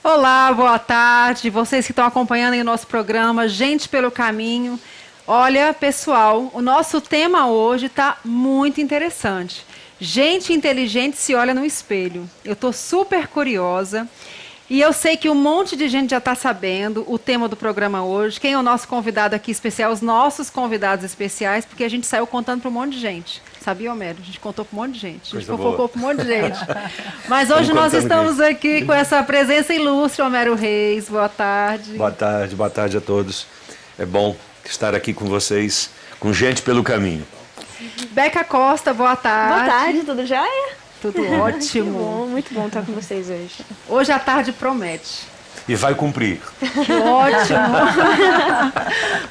Olá, boa tarde. Vocês que estão acompanhando aí o nosso programa Gente pelo Caminho. Olha, pessoal, o nosso tema hoje está muito interessante. Gente inteligente se olha no espelho. Eu estou super curiosa. E eu sei que um monte de gente já está sabendo o tema do programa hoje. Quem é o nosso convidado aqui especial? Os nossos convidados especiais, porque a gente saiu contando para um monte de gente. Sabia, Homero? A gente contou para um monte de gente. A gente fofocou para um monte de gente. Mas hoje nós estamos aqui com essa presença ilustre, Homero Reis. Boa tarde. Boa tarde a todos. É bom estar aqui com vocês, com Gente pelo Caminho. Beca Costa, boa tarde. Boa tarde, tudo jóia? Tudo ótimo. Muito bom estar com vocês hoje. Hoje a tarde promete. E vai cumprir. Que ótimo.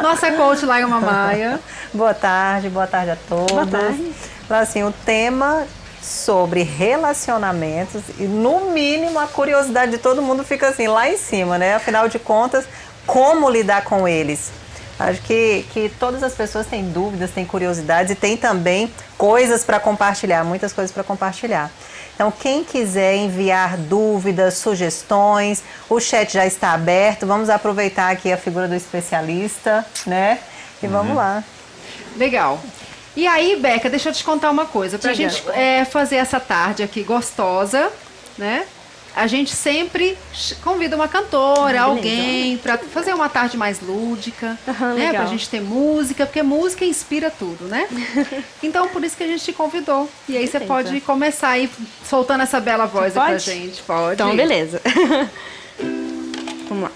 Nossa coach Laima Maia. Boa tarde a todos. Boa tarde. Assim, o tema sobre relacionamentos e, no mínimo, a curiosidade de todo mundo fica assim, lá em cima, né? Afinal de contas, como lidar com eles? Acho que todas as pessoas têm dúvidas, têm curiosidades e têm também coisas para compartilhar, muitas coisas para compartilhar. Então, quem quiser enviar dúvidas, sugestões, o chat já está aberto. Vamos aproveitar aqui a figura do especialista, né? E vamos lá. Legal. E aí, Beca, deixa eu te contar uma coisa. Para a gente fazer essa tarde aqui gostosa, né? A gente sempre convida uma cantora, alguém, para fazer uma tarde mais lúdica, né? Pra gente ter música, porque música inspira tudo, né? Então, por isso que a gente te convidou. E aí você pode começar aí soltando essa bela voz aí pra gente. Pode. Então, beleza. Vamos lá.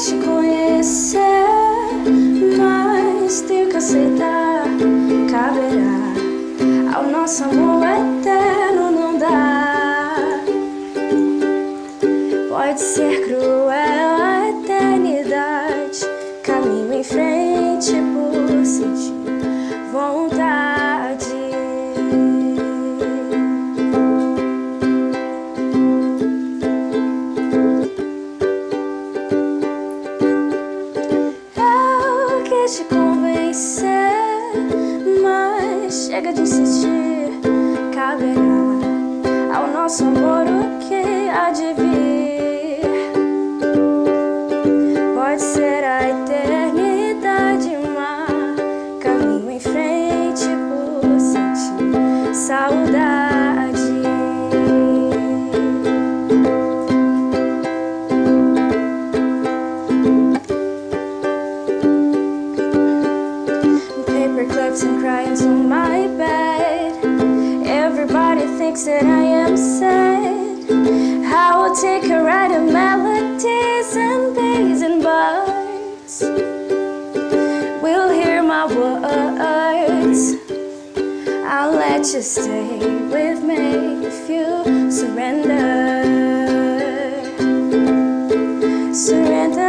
Te conhecer, mas tenho que aceitar. Caberá ao nosso amor eterno, não dá. Pode ser cruel a eternidade. Caminho em frente por sentir vontade. Te convencer, mas chega de insistir. Caberá ao nosso amor o que há de vir. Pode ser a eternidade, um caminho em frente por sentir saudade. And crying to my bed. Everybody thinks that I am sad. I will take a ride of melodies and bees and birds. We'll hear my words. I'll let you stay with me if you surrender. Surrender.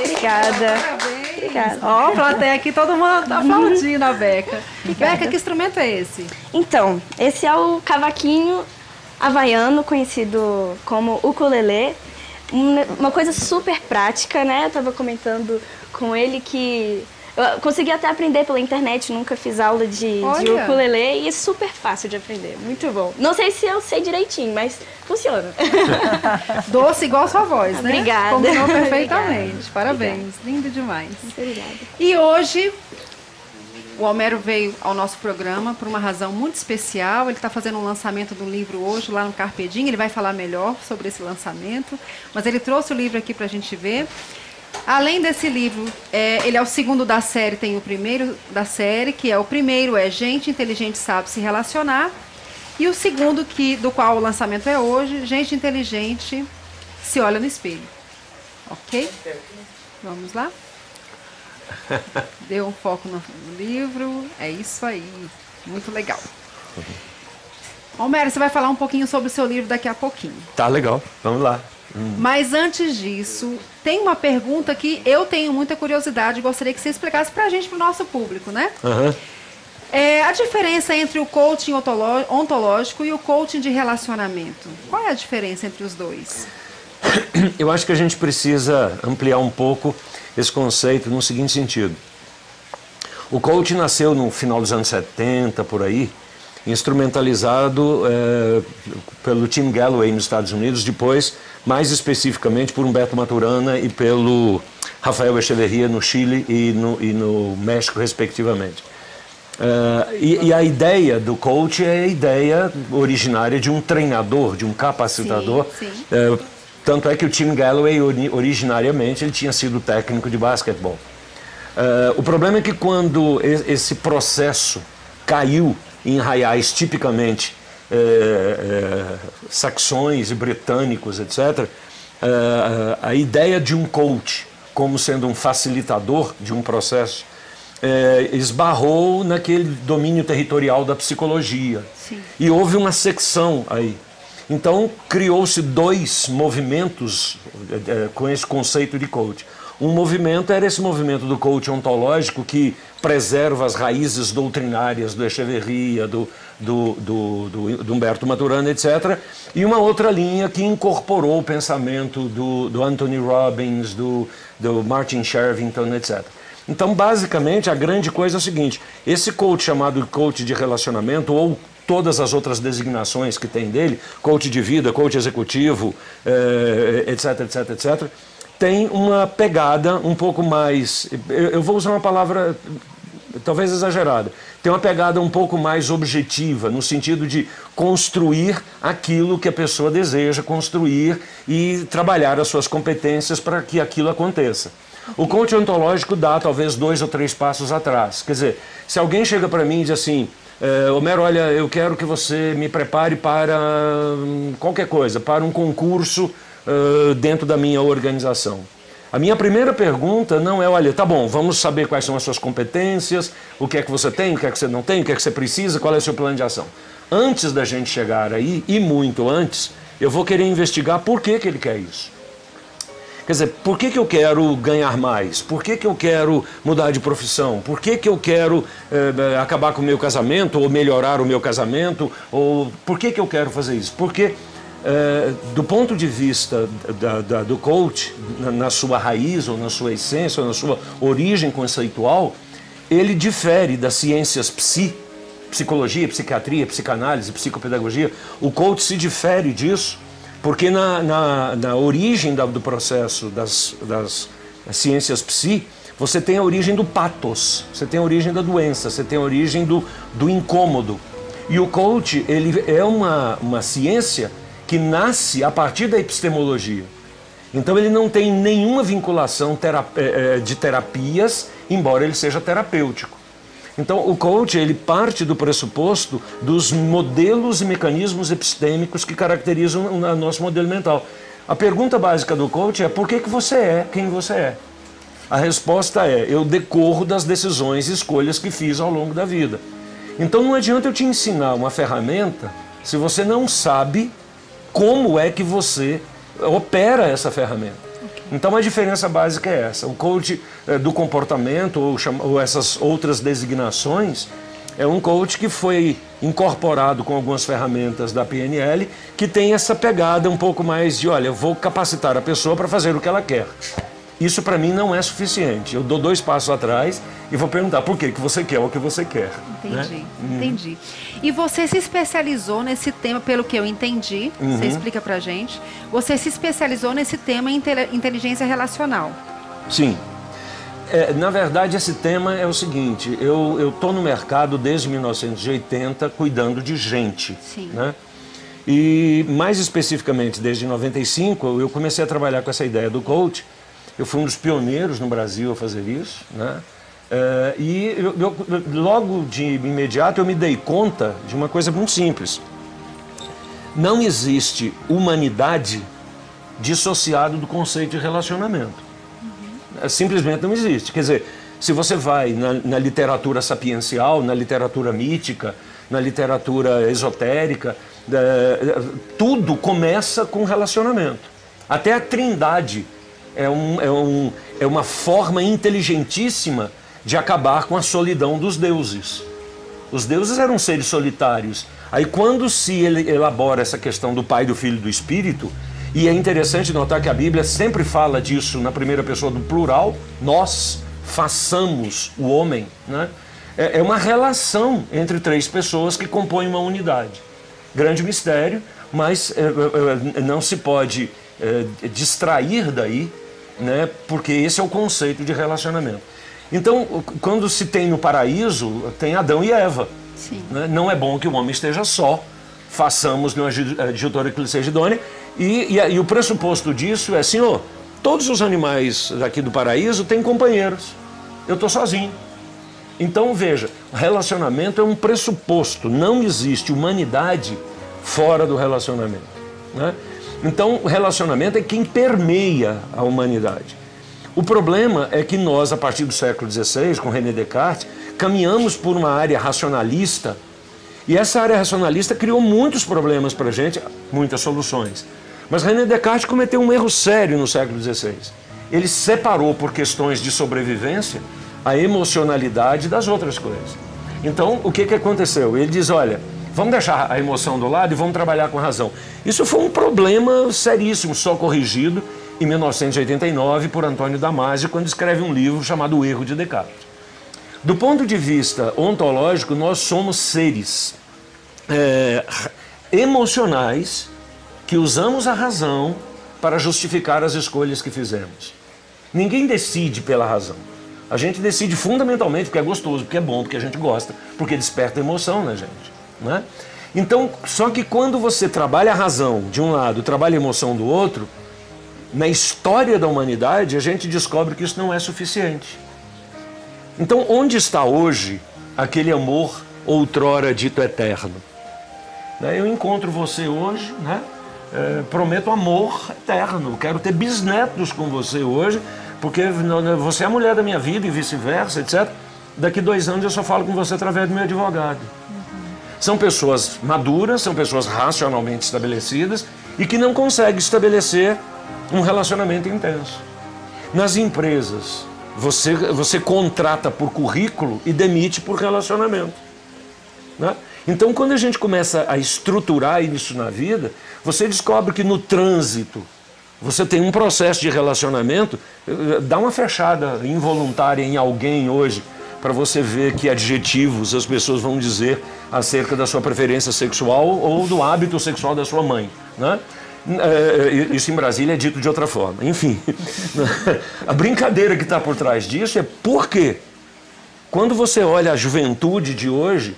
Obrigada. Ó, plateia aqui, todo mundo tá aplaudindo a Beca. Beca, que instrumento é esse? Então, esse é o cavaquinho havaiano, conhecido como ukulele. Uma coisa super prática, né? Eu tava comentando com ele que eu consegui até aprender pela internet, nunca fiz aula de ukulele e é super fácil de aprender, muito bom. Não sei se eu sei direitinho, mas funciona. Doce igual sua voz, né? Obrigada. Combinou perfeitamente. Obrigada. Parabéns, lindo demais. Muito obrigada. E hoje, o Homero veio ao nosso programa por uma razão muito especial. Ele está fazendo um lançamento de um livro hoje lá no Carpe Diem. Ele vai falar melhor sobre esse lançamento, mas ele trouxe o livro aqui para a gente ver. Além desse livro, ele é o segundo da série, tem o primeiro da série, que é o primeiro é Gente Inteligente Sabe Se Relacionar, e o segundo, do qual o lançamento é hoje, Gente Inteligente Se Olha no Espelho. Ok? Vamos lá? Deu um foco no livro, é isso aí, muito legal. Homero, você vai falar um pouquinho sobre o seu livro daqui a pouquinho. Tá legal, vamos lá. Mas antes disso, tem uma pergunta que eu tenho muita curiosidade e gostaria que você explicasse pra gente, pro nosso público, né? A diferença entre o coaching ontológico e o coaching de relacionamento. Qual é a diferença entre os dois? Eu acho que a gente precisa ampliar um pouco esse conceito no seguinte sentido. O coaching nasceu no final dos anos 70, por aí, instrumentalizado pelo Tim Galloway nos Estados Unidos, depois, mais especificamente, por Humberto Maturana e pelo Rafael Echeverría no Chile e no México, respectivamente. E a ideia do coach é a ideia originária de um treinador, de um capacitador. Sim. Tanto é que o Tim Galloway, originariamente, ele tinha sido técnico de basquetebol. O problema é que quando esse processo caiu em arraiais tipicamente saxões e britânicos, etc., a ideia de um coach como sendo um facilitador de um processo esbarrou naquele domínio territorial da psicologia. Sim. E houve uma secção aí. Então, criou-se dois movimentos com esse conceito de coach. Um movimento era esse movimento do coach ontológico que preserva as raízes doutrinárias do Echeverría, do Humberto Maturana, etc. E uma outra linha que incorporou o pensamento do Anthony Robbins, do Martin Shervington, etc. Então, basicamente, a grande coisa é o seguinte: esse coach chamado coach de relacionamento, ou todas as outras designações que tem dele, coach de vida, coach executivo, etc, etc, etc, tem uma pegada um pouco mais, eu vou usar uma palavra talvez exagerada, tem uma pegada um pouco mais objetiva, no sentido de construir aquilo que a pessoa deseja construir e trabalhar as suas competências para que aquilo aconteça. O coach ontológico dá talvez 2 ou 3 passos atrás. Quer dizer, se alguém chega para mim e diz assim: Homero, olha, eu quero que você me prepare para qualquer coisa, para um concurso dentro da minha organização. A minha primeira pergunta não é: olha, tá bom, vamos saber quais são as suas competências, o que é que você tem, o que é que você não tem, o que é que você precisa, qual é o seu plano de ação. Antes da gente chegar aí, e muito antes, eu vou querer investigar por que ele quer isso. Quer dizer, por que eu quero ganhar mais? Por que eu quero mudar de profissão? Por que eu quero acabar com o meu casamento, ou melhorar o meu casamento? Ou por que eu quero fazer isso? Porque, do ponto de vista do coach, na sua raiz, ou na sua essência, ou na sua origem conceitual, ele difere das ciências psicologia, psiquiatria, psicanálise, psicopedagogia. O coach se difere disso, porque na origem do processo das ciências você tem a origem do pathos, você tem a origem da doença, você tem a origem do incômodo. E o coach, ele é uma ciência que nasce a partir da epistemologia. Então ele não tem nenhuma vinculação de terapias, embora ele seja terapêutico. Então, o coach, ele parte do pressuposto dos modelos e mecanismos epistêmicos que caracterizam o nosso modelo mental. A pergunta básica do coach é: por que você é quem você é? A resposta é: eu decorro das decisões e escolhas que fiz ao longo da vida. Então, não adianta eu te ensinar uma ferramenta se você não sabe como é que você opera essa ferramenta. Então a diferença básica é essa. O coach do comportamento, ou essas outras designações, é um coach que foi incorporado com algumas ferramentas da PNL, que tem essa pegada um pouco mais de: olha, eu vou capacitar a pessoa para fazer o que ela quer. Isso para mim não é suficiente. Eu dou 2 passos atrás e vou perguntar: por que você quer o que você quer? Entendi, né? Entendi. E você se especializou nesse tema, pelo que eu entendi, você explica pra gente, você se especializou nesse tema inteligência relacional. Sim. Na verdade, esse tema é o seguinte: eu estou no mercado desde 1980 cuidando de gente. Sim. Né? E mais especificamente, desde 95, eu comecei a trabalhar com essa ideia do coach. Eu fui um dos pioneiros no Brasil a fazer isso, né? E logo de imediato eu me dei conta de uma coisa muito simples. Não existe humanidade dissociado do conceito de relacionamento. Simplesmente não existe. Quer dizer, se você vai na literatura sapiencial, na literatura mítica, na literatura esotérica, tudo começa com relacionamento. Até a Trindade é uma forma inteligentíssima de acabar com a solidão dos deuses. Os deuses eram seres solitários. Aí quando se elabora essa questão do Pai, do Filho e do Espírito, e é interessante notar que a Bíblia sempre fala disso na primeira pessoa do plural, nós façamos o homem, né? É uma relação entre três pessoas que compõem uma unidade. Grande mistério, mas não se pode distrair daí, né? Porque esse é o conceito de relacionamento. Então, quando se tem no paraíso, tem Adão e Eva. Sim. Né? Não é bom que o homem esteja só, façamos uma adjutora que lhe seja idônea, e o pressuposto disso é, Senhor, todos os animais daqui do paraíso têm companheiros, eu estou sozinho. Então, veja, relacionamento é um pressuposto, não existe humanidade fora do relacionamento, né? Então, o relacionamento é quem permeia a humanidade. O problema é que nós, a partir do século XVI, com René Descartes, caminhamos por uma área racionalista, e essa área racionalista criou muitos problemas para a gente, muitas soluções. Mas René Descartes cometeu um erro sério no século XVI. Ele separou, por questões de sobrevivência, a emocionalidade das outras coisas. Então, o que aconteceu? Ele diz, olha, vamos deixar a emoção do lado e vamos trabalhar com a razão. Isso foi um problema seríssimo, só corrigido em 1989 por Antônio Damasio, quando escreve um livro chamado O Erro de Descartes. Do ponto de vista ontológico, nós somos seres emocionais que usamos a razão para justificar as escolhas que fizemos. Ninguém decide pela razão. A gente decide fundamentalmente porque é gostoso, porque é bom, porque a gente gosta, porque desperta emoção na gente, né? Então, só que quando você trabalha a razão de um lado, trabalha a emoção do outro, na história da humanidade a gente descobre que isso não é suficiente. Então, onde está hoje aquele amor outrora dito eterno? Eu encontro você hoje, né? Prometo amor eterno, quero ter bisnetos com você hoje, porque você é a mulher da minha vida e vice-versa, etc. Daqui 2 anos eu só falo com você através do meu advogado. São pessoas maduras, são pessoas racionalmente estabelecidas e que não conseguem estabelecer um relacionamento intenso. Nas empresas, você contrata por currículo e demite por relacionamento, né? Então, quando a gente começa a estruturar isso na vida, você descobre que no trânsito você tem um processo de relacionamento. Dá uma fechada involuntária em alguém hoje para você ver que adjetivos as pessoas vão dizer acerca da sua preferência sexual ou do hábito sexual da sua mãe, né? Isso em Brasília é dito de outra forma. Enfim, a brincadeira que está por trás disso é porque quando você olha a juventude de hoje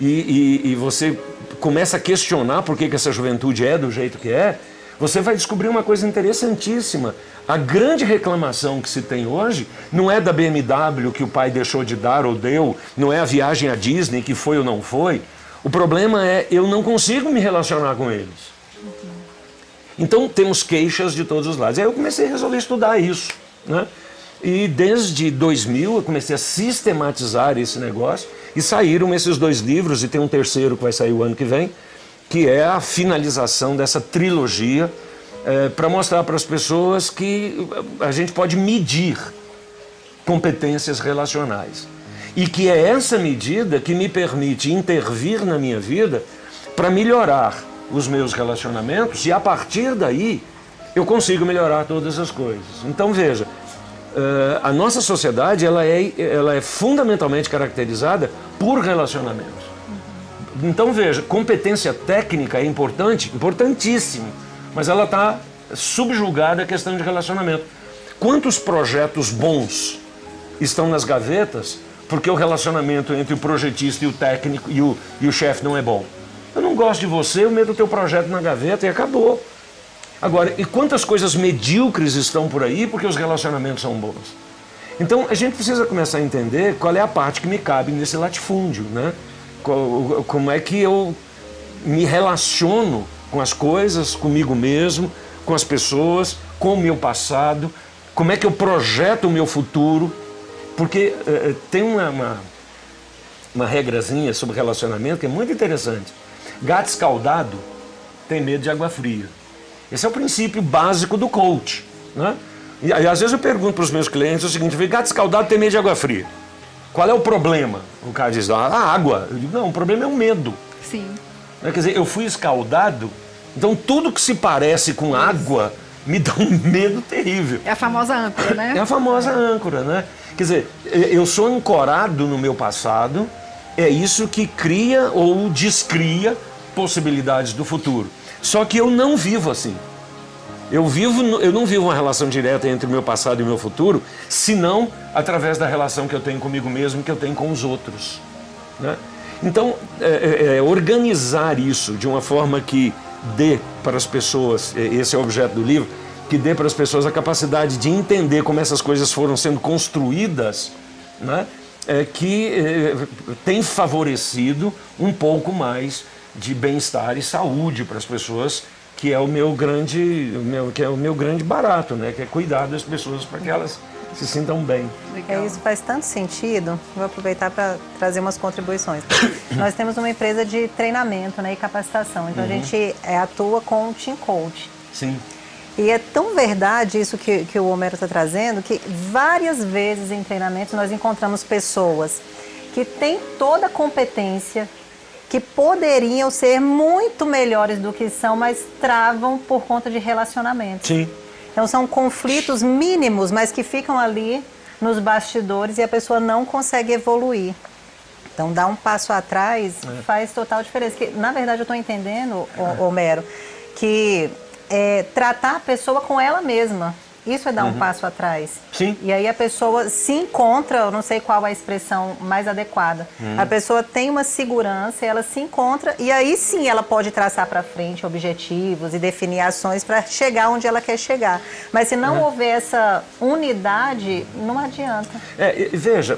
e você começa a questionar por que essa juventude é do jeito que é, você vai descobrir uma coisa interessantíssima. A grande reclamação que se tem hoje não é da BMW que o pai deixou de dar ou deu, não é a viagem à Disney que foi ou não foi. O problema é eu não consigo me relacionar com eles. Então temos queixas de todos os lados. Aí eu comecei a resolver estudar isso, né? E desde 2000 eu comecei a sistematizar esse negócio e saíram esses 2 livros, e tem um terceiro que vai sair o ano que vem, que é a finalização dessa trilogia, para mostrar para as pessoas que a gente pode medir competências relacionais. E que é essa medida que me permite intervir na minha vida para melhorar os meus relacionamentos, e a partir daí eu consigo melhorar todas as coisas. Então veja, a nossa sociedade ela é fundamentalmente caracterizada por relacionamentos. Então veja, competência técnica é importante, importantíssimo, mas ela está subjugada à questão de relacionamento. Quantos projetos bons estão nas gavetas porque o relacionamento entre o projetista e o técnico e o chefe não é bom? Eu não gosto de você, eu meto o teu projeto na gaveta e acabou. Agora, e quantas coisas medíocres estão por aí porque os relacionamentos são bons? Então, a gente precisa começar a entender qual é a parte que me cabe nesse latifúndio, né? Como é que eu me relaciono com as coisas, comigo mesmo, com as pessoas, com o meu passado, como é que eu projeto o meu futuro, porque tem uma regrazinha sobre relacionamento que é muito interessante. Gato escaldado tem medo de água fria. Esse é o princípio básico do coach, né? E às vezes eu pergunto para os meus clientes o seguinte: gato escaldado tem medo de água fria. qual é o problema? O cara diz, a água. Eu digo, não, o problema é o medo. Sim. Quer dizer, eu fui escaldado, então tudo que se parece com água me dá um medo terrível. É a famosa âncora, né? É a famosa âncora, né? Quer dizer, eu sou ancorado no meu passado, é isso que cria ou descria possibilidades do futuro. Só que eu não vivo assim. Eu não vivo uma relação direta entre o meu passado e o meu futuro, senão através da relação que eu tenho comigo mesmo, que eu tenho com os outros, né? Então, organizar isso de uma forma que dê para as pessoas, esse é o objeto do livro, que dê para as pessoas a capacidade de entender como essas coisas foram sendo construídas, né? Tem favorecido um pouco mais de bem-estar e saúde para as pessoas, que é o meu grande barato, né? Que é cuidar das pessoas para que elas se sintam bem. Legal. Isso faz tanto sentido. Vou aproveitar para trazer umas contribuições. Nós temos uma empresa de treinamento, né, e capacitação. Então a gente atua com o Team Coach. Sim. E é tão verdade isso que o Homero está trazendo, que várias vezes em treinamentos nós encontramos pessoas que têm toda a competência, que poderiam ser muito melhores do que são, mas travam por conta de relacionamentos. Sim. Então são conflitos mínimos, mas que ficam ali nos bastidores e a pessoa não consegue evoluir. Então dar um passo atrás faz total diferença. Que, na verdade eu estou entendendo, Homero, que tratar a pessoa com ela mesma. Isso é dar um passo atrás. Sim. E aí a pessoa se encontra, eu não sei qual a expressão mais adequada. A pessoa tem uma segurança, ela se encontra e aí sim ela pode traçar para frente objetivos e definir ações para chegar onde ela quer chegar. Mas se não houver essa unidade, não adianta. Veja,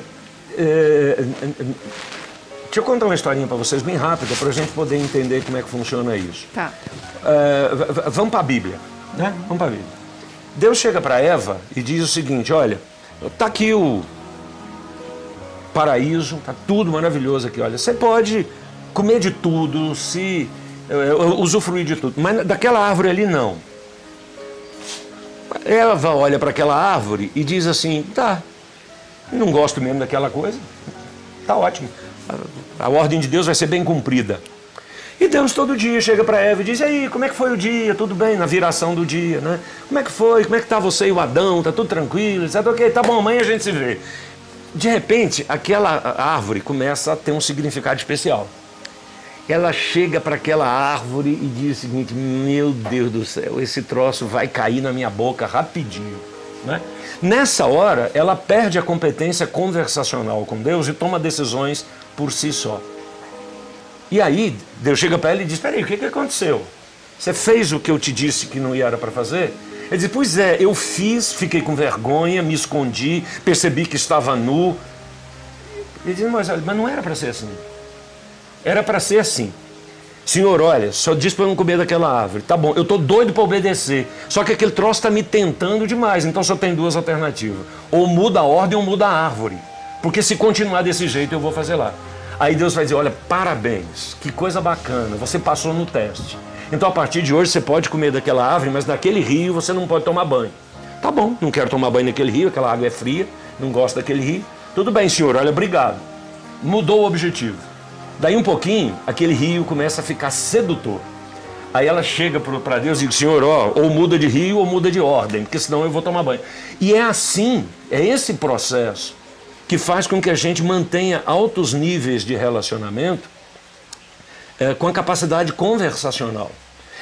deixa eu contar uma historinha para vocês bem rápida para a gente poder entender como é que funciona isso. Tá. Vamos para a Bíblia, né? Vamos para a Bíblia. Deus chega para Eva e diz o seguinte, olha, está aqui o paraíso, está tudo maravilhoso aqui, olha, você pode comer de tudo, usufruir de tudo, mas daquela árvore ali não. Eva olha para aquela árvore e diz assim, tá, não gosto mesmo daquela coisa, tá ótimo, a ordem de Deus vai ser bem cumprida. E Deus todo dia chega para Eva e diz, e aí, como é que foi o dia? Tudo bem? Na viração do dia, né? Como é que foi? Como é que tá você e o Adão? Tá tudo tranquilo? Etc. Ok, tá bom, amanhã a gente se vê. De repente, aquela árvore começa a ter um significado especial. Ela chega para aquela árvore e diz o seguinte, meu Deus do céu, esse troço vai cair na minha boca rapidinho, né? Nessa hora, ela perde a competência conversacional com Deus e toma decisões por si só. E aí, Deus chega para ela e diz, peraí, o que aconteceu? Você fez o que eu te disse que não era para fazer? Ele diz, pois é, eu fiz, fiquei com vergonha, me escondi, percebi que estava nu. Ele diz, mas não era para ser assim. Era para ser assim. Senhor, olha, só disse para eu não comer daquela árvore. Tá bom, eu estou doido para obedecer. Só que aquele troço está me tentando demais, então só tem duas alternativas. Ou muda a ordem ou muda a árvore. Porque se continuar desse jeito, eu vou fazer lá. Aí Deus vai dizer, olha, parabéns, que coisa bacana, você passou no teste. Então a partir de hoje você pode comer daquela árvore, mas naquele rio você não pode tomar banho. Tá bom, não quero tomar banho naquele rio, aquela água é fria, não gosto daquele rio. Tudo bem, senhor, olha, obrigado. Mudou o objetivo. Daí um pouquinho, aquele rio começa a ficar sedutor. Aí ela chega para Deus e diz, senhor, ou muda de rio ou muda de ordem, porque senão eu vou tomar banho. E é assim, é esse processo que faz com que a gente mantenha altos níveis de relacionamento com a capacidade conversacional.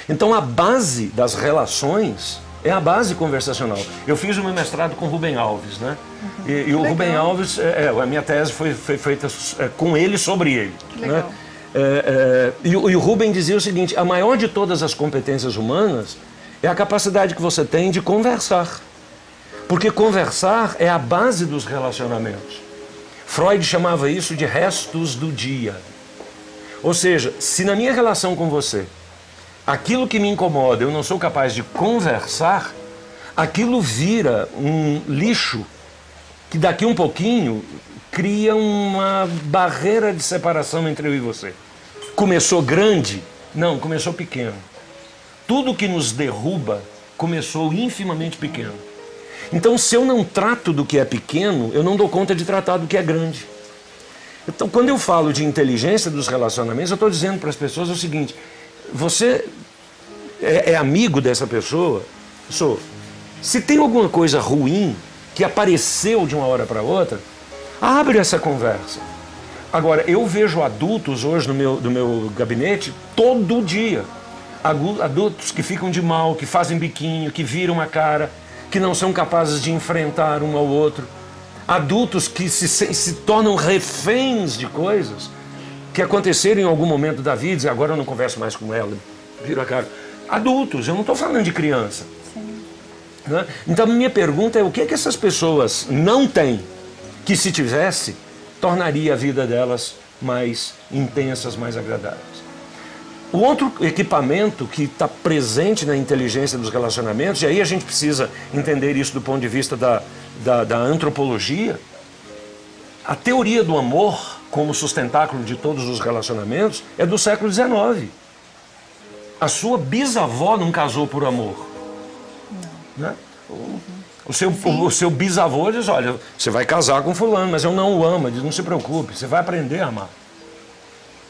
Então a base das relações é a base conversacional. Eu fiz o meu mestrado com o Rubem Alves, né? E o Rubem Alves, a minha tese foi feita com ele sobre ele. Que legal. Né? E o Rubem dizia o seguinte, a maior de todas as competências humanas é a capacidade que você tem de conversar. Porque conversar é a base dos relacionamentos. Freud chamava isso de restos do dia. Ou seja, se na minha relação com você, aquilo que me incomoda, eu não sou capaz de conversar, aquilo vira um lixo que daqui um pouquinho cria uma barreira de separação entre eu e você. Começou grande? Não, começou pequeno. Tudo que nos derruba começou infimamente pequeno. Então, se eu não trato do que é pequeno, eu não dou conta de tratar do que é grande. Então, quando eu falo de inteligência dos relacionamentos, eu estou dizendo para as pessoas o seguinte: você é amigo dessa pessoa? Sou. Se tem alguma coisa ruim que apareceu de uma hora para outra, abre essa conversa. Agora, eu vejo adultos hoje no meu gabinete todo dia. Adultos que ficam de mal, que fazem biquinho, que viram a cara, que não são capazes de enfrentar um ao outro. Adultos que se tornam reféns de coisas que aconteceram em algum momento da vida, e agora eu não converso mais com ela, viro a cara. Adultos, eu não estou falando de criança. Né? Então, minha pergunta é: o que essas pessoas não têm que, se tivesse, tornaria a vida delas mais intensas, mais agradáveis? O outro equipamento que está presente na inteligência dos relacionamentos, e aí a gente precisa entender isso do ponto de vista da antropologia, a teoria do amor como sustentáculo de todos os relacionamentos é do século XIX. A sua bisavó não casou por amor. Não. Né? O seu bisavô diz: olha, você vai casar com fulano, mas eu não o amo. Ele diz: não se preocupe, você vai aprender a amar.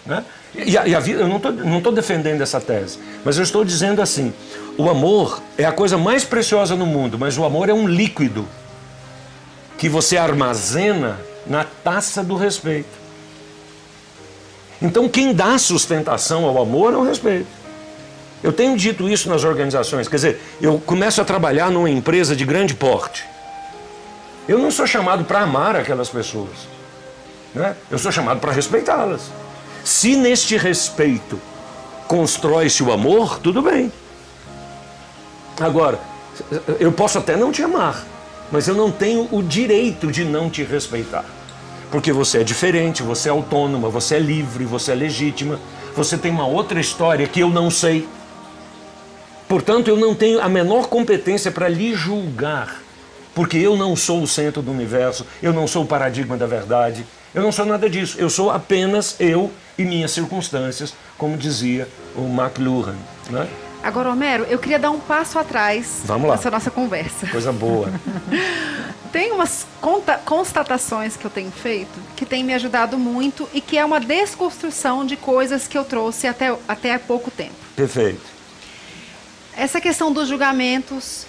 Né? E a vida, eu não estou defendendo essa tese, mas eu estou dizendo assim: o amor é a coisa mais preciosa no mundo, mas o amor é um líquido que você armazena na taça do respeito. Então, quem dá sustentação ao amor é o respeito. Eu tenho dito isso nas organizações, quer dizer, eu começo a trabalhar numa empresa de grande porte. Eu não sou chamado para amar aquelas pessoas, né? Eu sou chamado para respeitá-las. Se neste respeito constrói-se o amor, tudo bem. Agora, eu posso até não te amar, mas eu não tenho o direito de não te respeitar. Porque você é diferente, você é autônoma, você é livre, você é legítima, você tem uma outra história que eu não sei. Portanto, eu não tenho a menor competência para lhe julgar, porque eu não sou o centro do universo, eu não sou o paradigma da verdade, eu não sou nada disso, eu sou apenas eu e minhas circunstâncias, como dizia o McLuhan, né? Agora, Homero, eu queria dar um passo atrás nessa nossa conversa. Coisa boa. Tem umas constatações que eu tenho feito que tem me ajudado muito e que é uma desconstrução de coisas que eu trouxe até há pouco tempo. Perfeito. Essa questão dos julgamentos,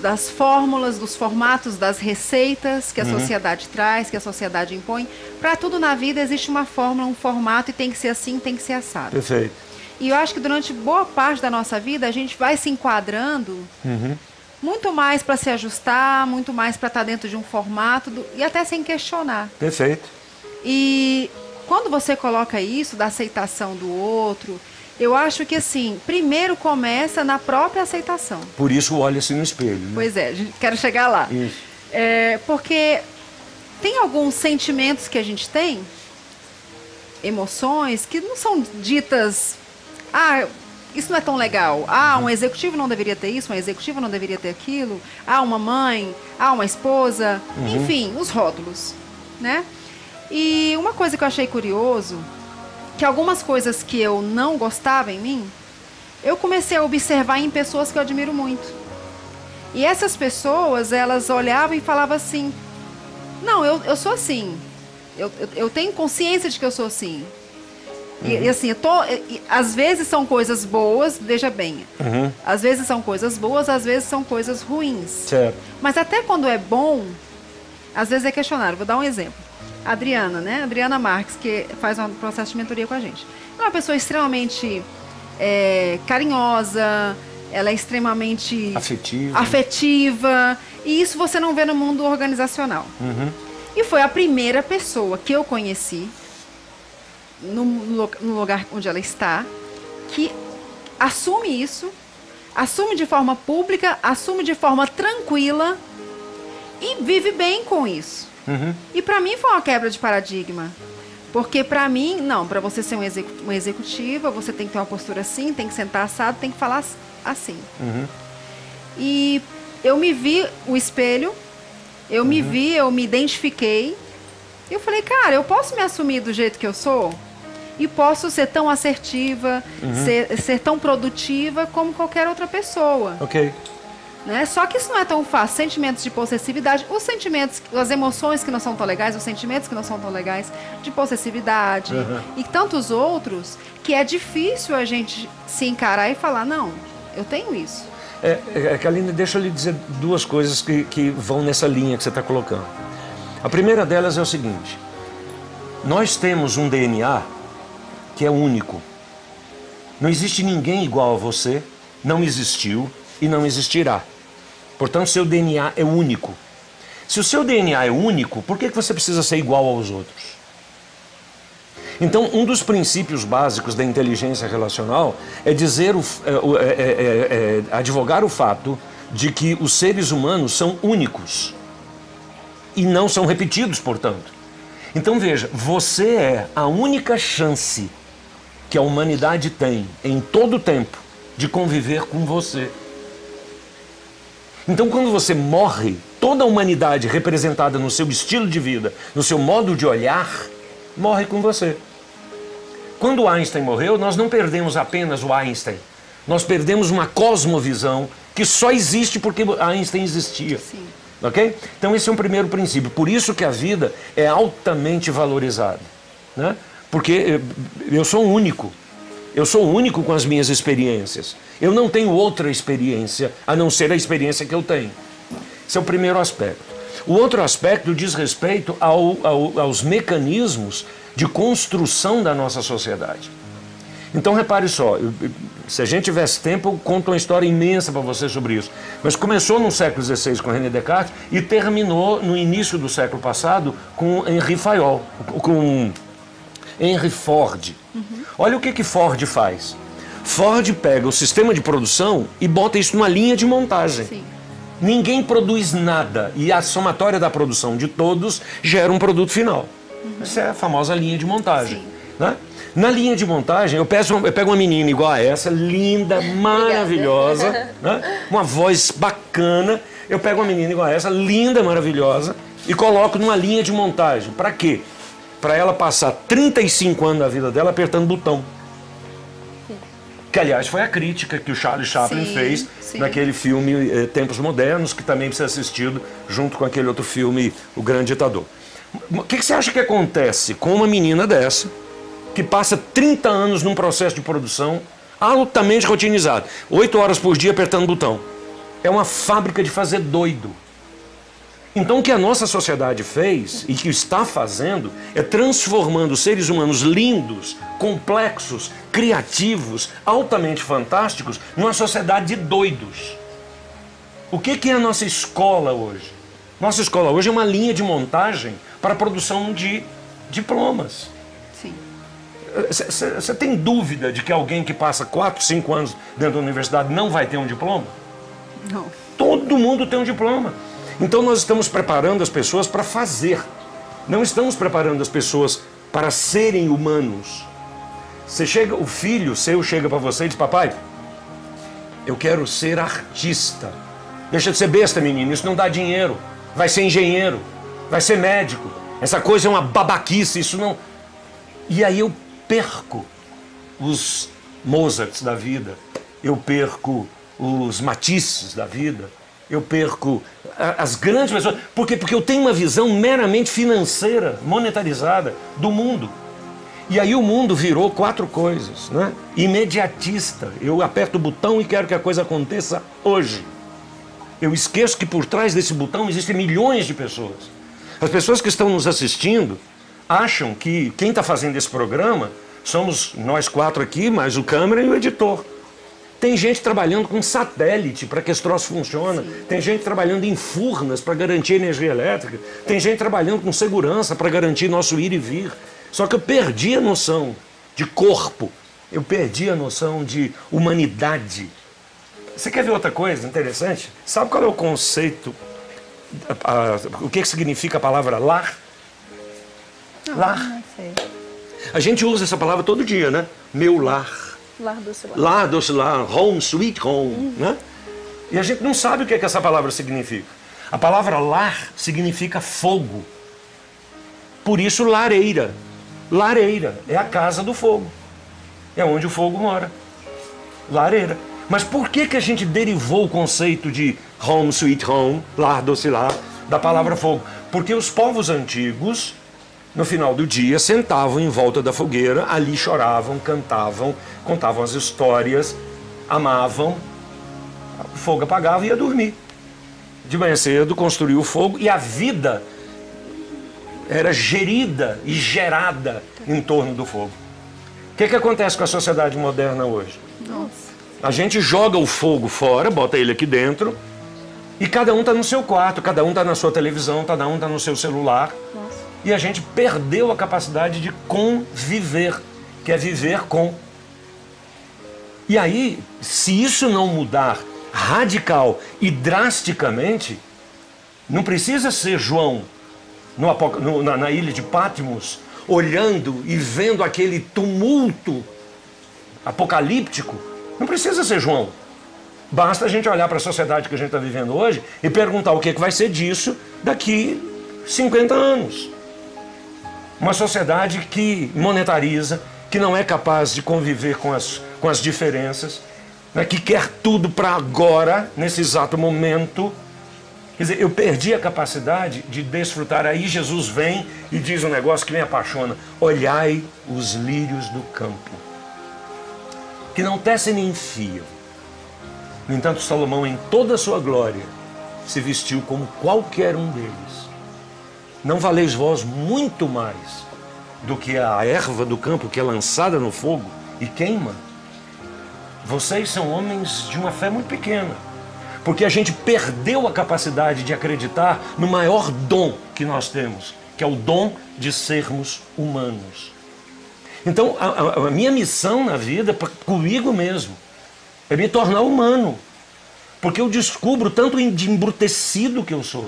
das fórmulas, dos formatos, das receitas que a sociedade traz, que a sociedade impõe. Para tudo na vida existe uma fórmula, um formato, e tem que ser assim, tem que ser assado. Perfeito. E eu acho que durante boa parte da nossa vida a gente vai se enquadrando muito mais para se ajustar, muito mais para estar dentro de um formato e até sem questionar. Perfeito. E quando você coloca isso da aceitação do outro, eu acho que, assim, primeiro começa na própria aceitação. Por isso, olha-se no espelho. Né? Pois é, quero chegar lá. Isso. Porque tem alguns sentimentos que a gente tem, emoções, que não são ditas... isso não é tão legal. Um executivo não deveria ter isso, uma executiva não deveria ter aquilo. Uma mãe, uma esposa. Enfim, os rótulos, né? E uma coisa que eu achei curioso, que algumas coisas que eu não gostava em mim, eu comecei a observar em pessoas que eu admiro muito. E essas pessoas, elas olhavam e falavam assim: não, eu sou assim. Eu tenho consciência de que eu sou assim. E assim, às vezes são coisas boas, veja bem. Às vezes são coisas boas, às vezes são coisas ruins. Certo. Mas até quando é bom, às vezes é questionável. Vou dar um exemplo. A Adriana, né? Adriana Marques, que faz um processo de mentoria com a gente. Ela é uma pessoa extremamente carinhosa, ela é extremamente afetiva. E isso você não vê no mundo organizacional. E foi a primeira pessoa que eu conheci no lugar onde ela está, que assume isso, assume de forma pública, assume de forma tranquila e vive bem com isso. E para mim foi uma quebra de paradigma, porque para mim, não, para você ser uma executiva, você tem que ter uma postura assim, tem que sentar assado, tem que falar assim. E eu me vi o espelho, eu me vi, eu me identifiquei, e eu falei: cara, eu posso me assumir do jeito que eu sou? E posso ser tão assertiva, ser tão produtiva como qualquer outra pessoa. Ok. Né? Só que isso não é tão fácil. Sentimentos de possessividade, os sentimentos, as emoções que não são tão legais, os sentimentos que não são tão legais, de possessividade e tantos outros, que é difícil a gente se encarar e falar, não, eu tenho isso. Kaline, deixa eu lhe dizer duas coisas que vão nessa linha que você está colocando. A primeira delas é o seguinte: nós temos um DNA que é único. Não existe ninguém igual a você, não existiu e não existirá. Portanto, seu DNA é único. Se o seu DNA é único, por que você precisa ser igual aos outros? Então, um dos princípios básicos da inteligência relacional é dizer, advogar o fato de que os seres humanos são únicos e não são repetidos, portanto. Então, veja, você é a única chance que a humanidade tem em todo o tempo de conviver com você. Então, quando você morre, toda a humanidade representada no seu estilo de vida, no seu modo de olhar, morre com você. Quando Einstein morreu, nós não perdemos apenas o Einstein. Nós perdemos uma cosmovisão que só existe porque Einstein existia. Sim. Ok? Então esse é um primeiro princípio. Por isso que a vida é altamente valorizada. Né? Porque eu sou único. Eu sou único com as minhas experiências. Eu não tenho outra experiência a não ser a experiência que eu tenho. Esse é o primeiro aspecto. O outro aspecto diz respeito aos mecanismos de construção da nossa sociedade. Então repare só, se a gente tivesse tempo, eu conto uma história imensa para você sobre isso. Mas começou no século XVI com René Descartes e terminou no início do século passado com Henry Fayol, com Henry Ford. Olha o que Ford faz. Ford pega o sistema de produção e bota isso numa linha de montagem. Sim. Ninguém produz nada e a somatória da produção de todos gera um produto final. Essa é a famosa linha de montagem. Né? Na linha de montagem, eu pego uma menina igual a essa, linda, maravilhosa, né? Uma voz bacana. Eu pego uma menina igual a essa, linda, maravilhosa, e coloco numa linha de montagem. Para quê? Para ela passar 35 anos da vida dela apertando botão. Que, aliás, foi a crítica que o Charlie Chaplin fez naquele filme Tempos Modernos, que também precisa ser assistido junto com aquele outro filme, O Grande Ditador. O que você acha que acontece com uma menina dessa, que passa 30 anos num processo de produção altamente rotinizado, 8 horas por dia apertando botão? É uma fábrica de fazer doido. Então o que a nossa sociedade fez e que está fazendo é transformando os seres humanos lindos, complexos, criativos, altamente fantásticos numa sociedade de doidos. O que é a nossa escola hoje? Nossa escola hoje é uma linha de montagem para a produção de diplomas. Sim. Você tem dúvida de que alguém que passa 4, 5 anos dentro da universidade não vai ter um diploma? Não. Todo mundo tem um diploma. Então nós estamos preparando as pessoas para fazer. Não estamos preparando as pessoas para serem humanos. O filho seu chega para você e diz: papai, eu quero ser artista. Deixa de ser besta, menino, isso não dá dinheiro. Vai ser engenheiro, vai ser médico. Essa coisa é uma babaquice, isso não... E aí eu perco os Mozarts da vida, eu perco os Matisses da vida, eu perco as grandes pessoas. Por quê? Porque eu tenho uma visão meramente financeira, monetarizada do mundo. E aí o mundo virou 4 coisas, né? Imediatista. Eu aperto o botão e quero que a coisa aconteça hoje. Eu esqueço que por trás desse botão existem milhões de pessoas. As pessoas que estão nos assistindo acham que quem está fazendo esse programa somos nós 4 aqui, mais o câmera e o editor. Tem gente trabalhando com satélite para que esse troço funcione. Tem gente trabalhando em furnas para garantir energia elétrica. Tem gente trabalhando com segurança para garantir nosso ir e vir. Só que eu perdi a noção de corpo. Eu perdi a noção de humanidade. Você quer ver outra coisa interessante? Sabe qual é o conceito? O que significa a palavra lar? Lar. Não sei. A gente usa essa palavra todo dia, né? Meu lar. Lar doce lar. Lar doce lar. Home, sweet home. Né? E a gente não sabe o que essa palavra significa. A palavra lar significa fogo. Por isso, lareira. Lareira é a casa do fogo. É onde o fogo mora. Lareira. Mas por que a gente derivou o conceito de home sweet home, lar doce lar, da palavra fogo. Porque os povos antigos, no final do dia, sentavam em volta da fogueira, ali choravam, cantavam, contavam as histórias, amavam, o fogo apagava e ia dormir. De manhã cedo construiu o fogo e a vida era gerida e gerada em torno do fogo. O que acontece com a sociedade moderna hoje? Nossa. A gente joga o fogo fora, bota ele aqui dentro, e cada um está no seu quarto, cada um está na sua televisão, cada um está no seu celular. Nossa. E a gente perdeu a capacidade de conviver, que é viver com. E aí, se isso não mudar radical e drasticamente, não precisa ser João na ilha de Patmos, olhando e vendo aquele tumulto apocalíptico. Não precisa ser João. Basta a gente olhar para a sociedade que a gente está vivendo hoje e perguntar o que vai ser disso daqui 50 anos. Uma sociedade que monetariza, que não é capaz de conviver com as diferenças, né, que quer tudo para agora, nesse exato momento. Quer dizer, eu perdi a capacidade de desfrutar. Aí Jesus vem e diz um negócio que me apaixona. Olhai os lírios do campo, que não tecem nem fiam. No entanto, Salomão, em toda a sua glória, se vestiu como qualquer um deles. Não valeis vós muito mais do que a erva do campo que é lançada no fogo e queima? Vocês são homens de uma fé muito pequena, porque a gente perdeu a capacidade de acreditar no maior dom que nós temos, que é o dom de sermos humanos. Então, a minha missão na vida, comigo mesmo, é me tornar humano, porque eu descubro o tanto de embrutecido que eu sou,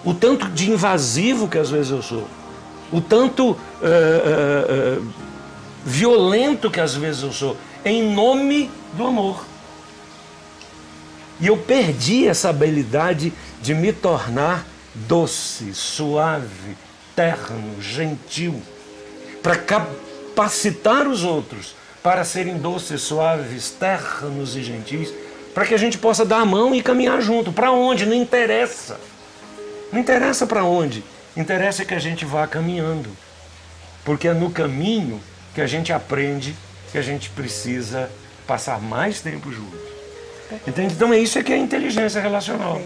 o tanto de invasivo que às vezes eu sou, o tanto violento que às vezes eu sou, em nome do amor. E eu perdi essa habilidade de me tornar doce, suave, terno, gentil, para capacitar os outros para serem doces, suaves, ternos e gentis, para que a gente possa dar a mão e caminhar junto. Para onde? Não interessa. Não interessa para onde. Interessa que a gente vá caminhando. Porque é no caminho que a gente aprende que a gente precisa passar mais tempo junto. Entende? Então é isso que é a inteligência relacional.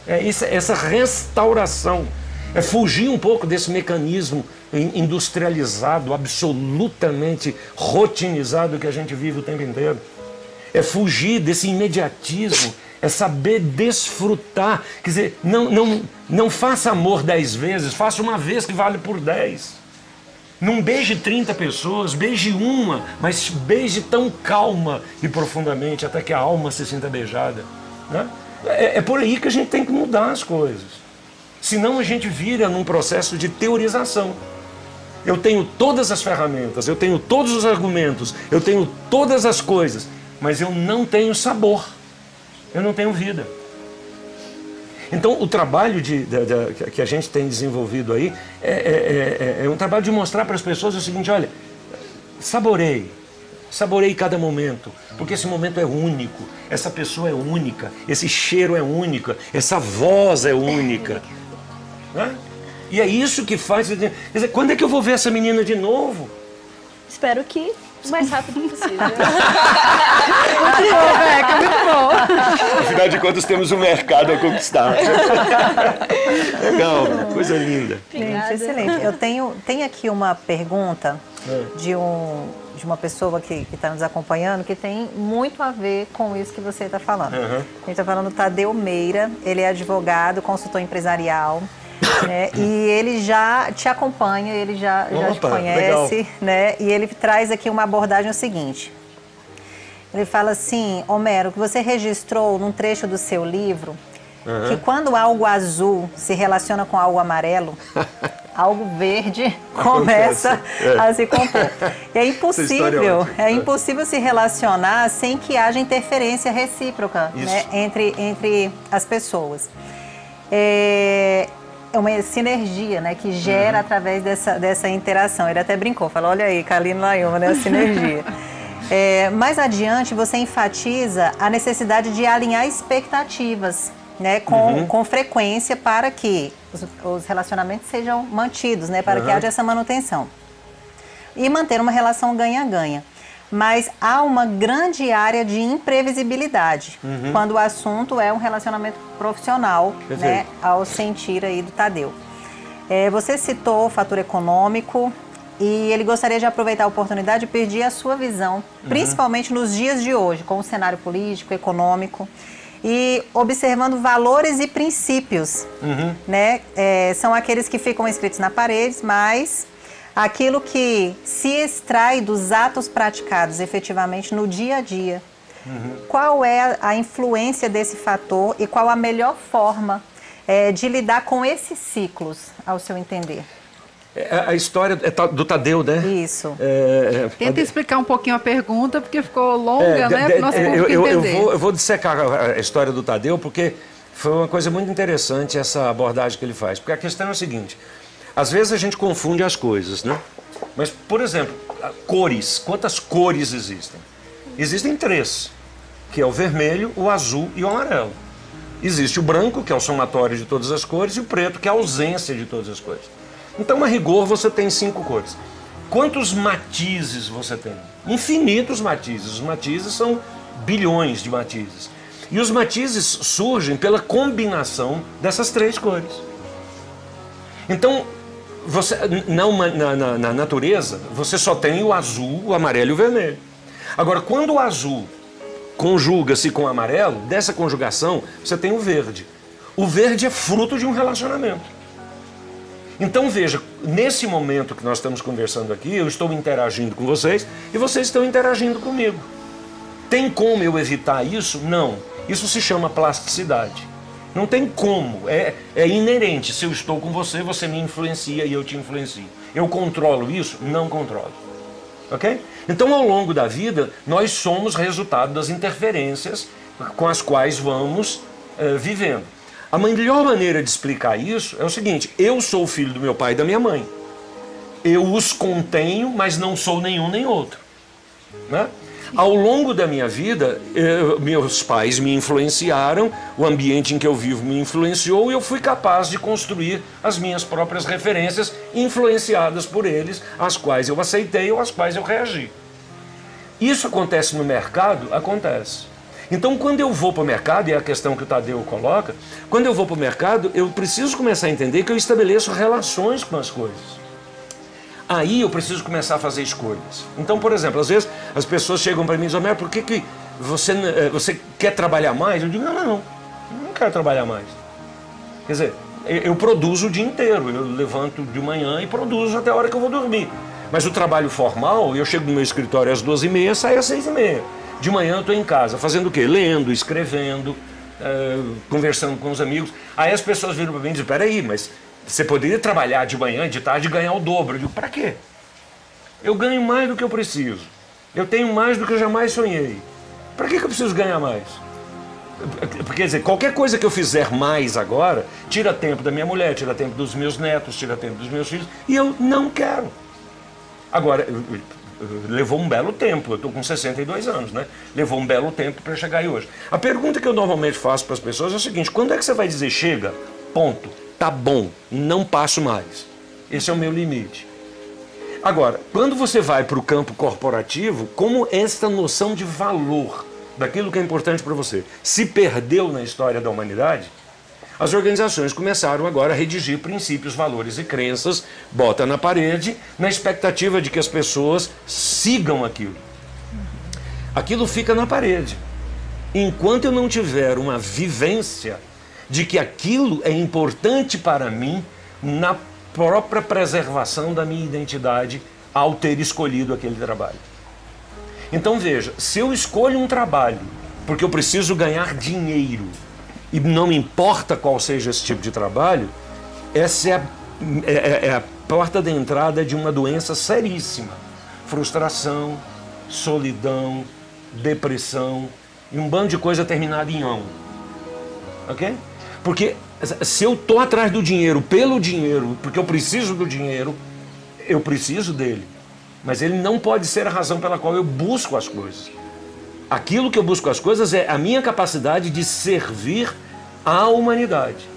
É essa restauração. É fugir um pouco desse mecanismo industrializado, absolutamente rotinizado que a gente vive o tempo inteiro. É fugir desse imediatismo, é saber desfrutar. Quer dizer, não faça amor 10 vezes, faça uma vez que vale por 10. Não beije 30 pessoas, beije uma, mas beije tão calma e profundamente até que a alma se sinta beijada. Né? É por aí que a gente tem que mudar as coisas. Senão a gente vira num processo de teorização. Eu tenho todas as ferramentas, eu tenho todos os argumentos, eu tenho todas as coisas, mas eu não tenho sabor, eu não tenho vida. Então o trabalho que a gente tem desenvolvido aí é um trabalho de mostrar para as pessoas o seguinte: olha, saboreie cada momento, porque esse momento é único, essa pessoa é única, esse cheiro é único, essa voz é única. Né? E é isso que faz. Quer dizer, quando é que eu vou ver essa menina de novo? Espero que o mais rápido possível. Muito bom, Beca, muito bom. Afinal de contas, temos um mercado a conquistar. Legal, coisa linda. Gente, excelente. Eu tenho aqui uma pergunta de uma pessoa que está nos acompanhando, que tem muito a ver com isso que você está falando. A gente está falando do Tadeu Meira, ele é advogado, consultor empresarial, né? E ele já te acompanha, ele já te conhece, né? E ele traz aqui uma abordagem o seguinte. Ele fala assim: Homero, que você registrou num trecho do seu livro que quando algo azul se relaciona com algo amarelo, algo verde começa a se compor. E é impossível se relacionar sem que haja interferência recíproca, né, entre as pessoas. É uma sinergia, né, que gera através dessa interação. Ele até brincou, falou: olha aí, Kalina Layuma, né, a sinergia. Mais adiante, você enfatiza a necessidade de alinhar expectativas, né, com frequência para que os relacionamentos sejam mantidos, né, para que haja essa manutenção. E manter uma relação ganha-ganha. Mas há uma grande área de imprevisibilidade quando o assunto é um relacionamento profissional, né, ao sentir aí do Tadeu. Você citou o fator econômico e ele gostaria de aproveitar a oportunidade e pedir a sua visão, principalmente nos dias de hoje, com o cenário político, econômico, e observando valores e princípios, né? São aqueles que ficam escritos na parede, mas aquilo que se extrai dos atos praticados efetivamente no dia a dia. Qual é a influência desse fator e qual a melhor forma de lidar com esses ciclos, ao seu entender? A história do Tadeu, né? Isso. Tenta explicar um pouquinho a pergunta, porque ficou longa, né? Para o nosso público entender. Eu vou dissecar a história do Tadeu, porque foi uma coisa muito interessante essa abordagem que ele faz. Porque a questão é o seguinte, às vezes a gente confunde as coisas, né? Mas, por exemplo, cores. Quantas cores existem? Existem 3, que é o vermelho, o azul e o amarelo. Existe o branco, que é o somatório de todas as cores, e o preto, que é a ausência de todas as cores. Então, a rigor, você tem 5 cores. Quantos matizes você tem? Infinitos matizes. Os matizes são bilhões de matizes. E os matizes surgem pela combinação dessas 3 cores. Então, na natureza, você só tem o azul, o amarelo e o vermelho. Agora, quando o azul conjuga-se com o amarelo, dessa conjugação, você tem o verde. O verde é fruto de um relacionamento. Então veja, nesse momento que nós estamos conversando aqui, eu estou interagindo com vocês e vocês estão interagindo comigo. Tem como eu evitar isso? Não. Isso se chama plasticidade. Não tem como, é inerente. Se eu estou com você, você me influencia e eu te influencio. Eu controlo isso? Não controlo. Ok? Então, ao longo da vida, nós somos resultado das interferências com as quais vamos vivendo. A melhor maneira de explicar isso é o seguinte: eu sou o filho do meu pai e da minha mãe. Eu os contenho, mas não sou nenhum nem outro. Né? Ao longo da minha vida, meus pais me influenciaram, o ambiente em que eu vivo me influenciou e eu fui capaz de construir as minhas próprias referências influenciadas por eles, às quais eu aceitei ou às quais eu reagi. Isso acontece no mercado? Acontece. Então, quando eu vou para o mercado, e é a questão que o Tadeu coloca, quando eu vou para o mercado, eu preciso começar a entender que eu estabeleço relações com as coisas. Aí eu preciso começar a fazer escolhas. Então, por exemplo, às vezes as pessoas chegam para mim e dizem: Homero, por que você quer trabalhar mais? Eu digo: não quero trabalhar mais. Quer dizer, eu produzo o dia inteiro, eu levanto de manhã e produzo até a hora que eu vou dormir. Mas o trabalho formal, eu chego no meu escritório às 12h30, saio às 6h30. De manhã eu estou em casa, fazendo o quê? Lendo, escrevendo, conversando com os amigos. Aí as pessoas viram para mim e dizem: peraí, mas você poderia trabalhar de manhã e de tarde e ganhar o dobro. Eu digo: para quê? Eu ganho mais do que eu preciso. Eu tenho mais do que eu jamais sonhei. Para que eu preciso ganhar mais? Quer dizer, qualquer coisa que eu fizer mais agora, tira tempo da minha mulher, tira tempo dos meus netos, tira tempo dos meus filhos, e eu não quero. Agora, levou um belo tempo, eu estou com 62 anos, né? Levou um belo tempo para chegar aí hoje. A pergunta que eu normalmente faço para as pessoas é o seguinte: quando é que você vai dizer chega, ponto, tá bom, não passo mais? Esse é o meu limite. Agora, quando você vai para o campo corporativo, como esta noção de valor daquilo que é importante para você se perdeu na história da humanidade, as organizações começaram agora a redigir princípios, valores e crenças, bota na parede, na expectativa de que as pessoas sigam aquilo. Aquilo fica na parede. Enquanto eu não tiver uma vivência de que aquilo é importante para mim na própria preservação da minha identidade ao ter escolhido aquele trabalho. Então veja, se eu escolho um trabalho porque eu preciso ganhar dinheiro, e não me importa qual seja esse tipo de trabalho, essa é a porta de entrada de uma doença seríssima. Frustração, solidão, depressão e um bando de coisa terminada em ão. Ok? Porque se eu estou atrás do dinheiro pelo dinheiro, porque eu preciso do dinheiro, eu preciso dele. mas ele não pode ser a razão pela qual eu busco as coisas. Aquilo que eu busco as coisas é a minha capacidade de servir à humanidade.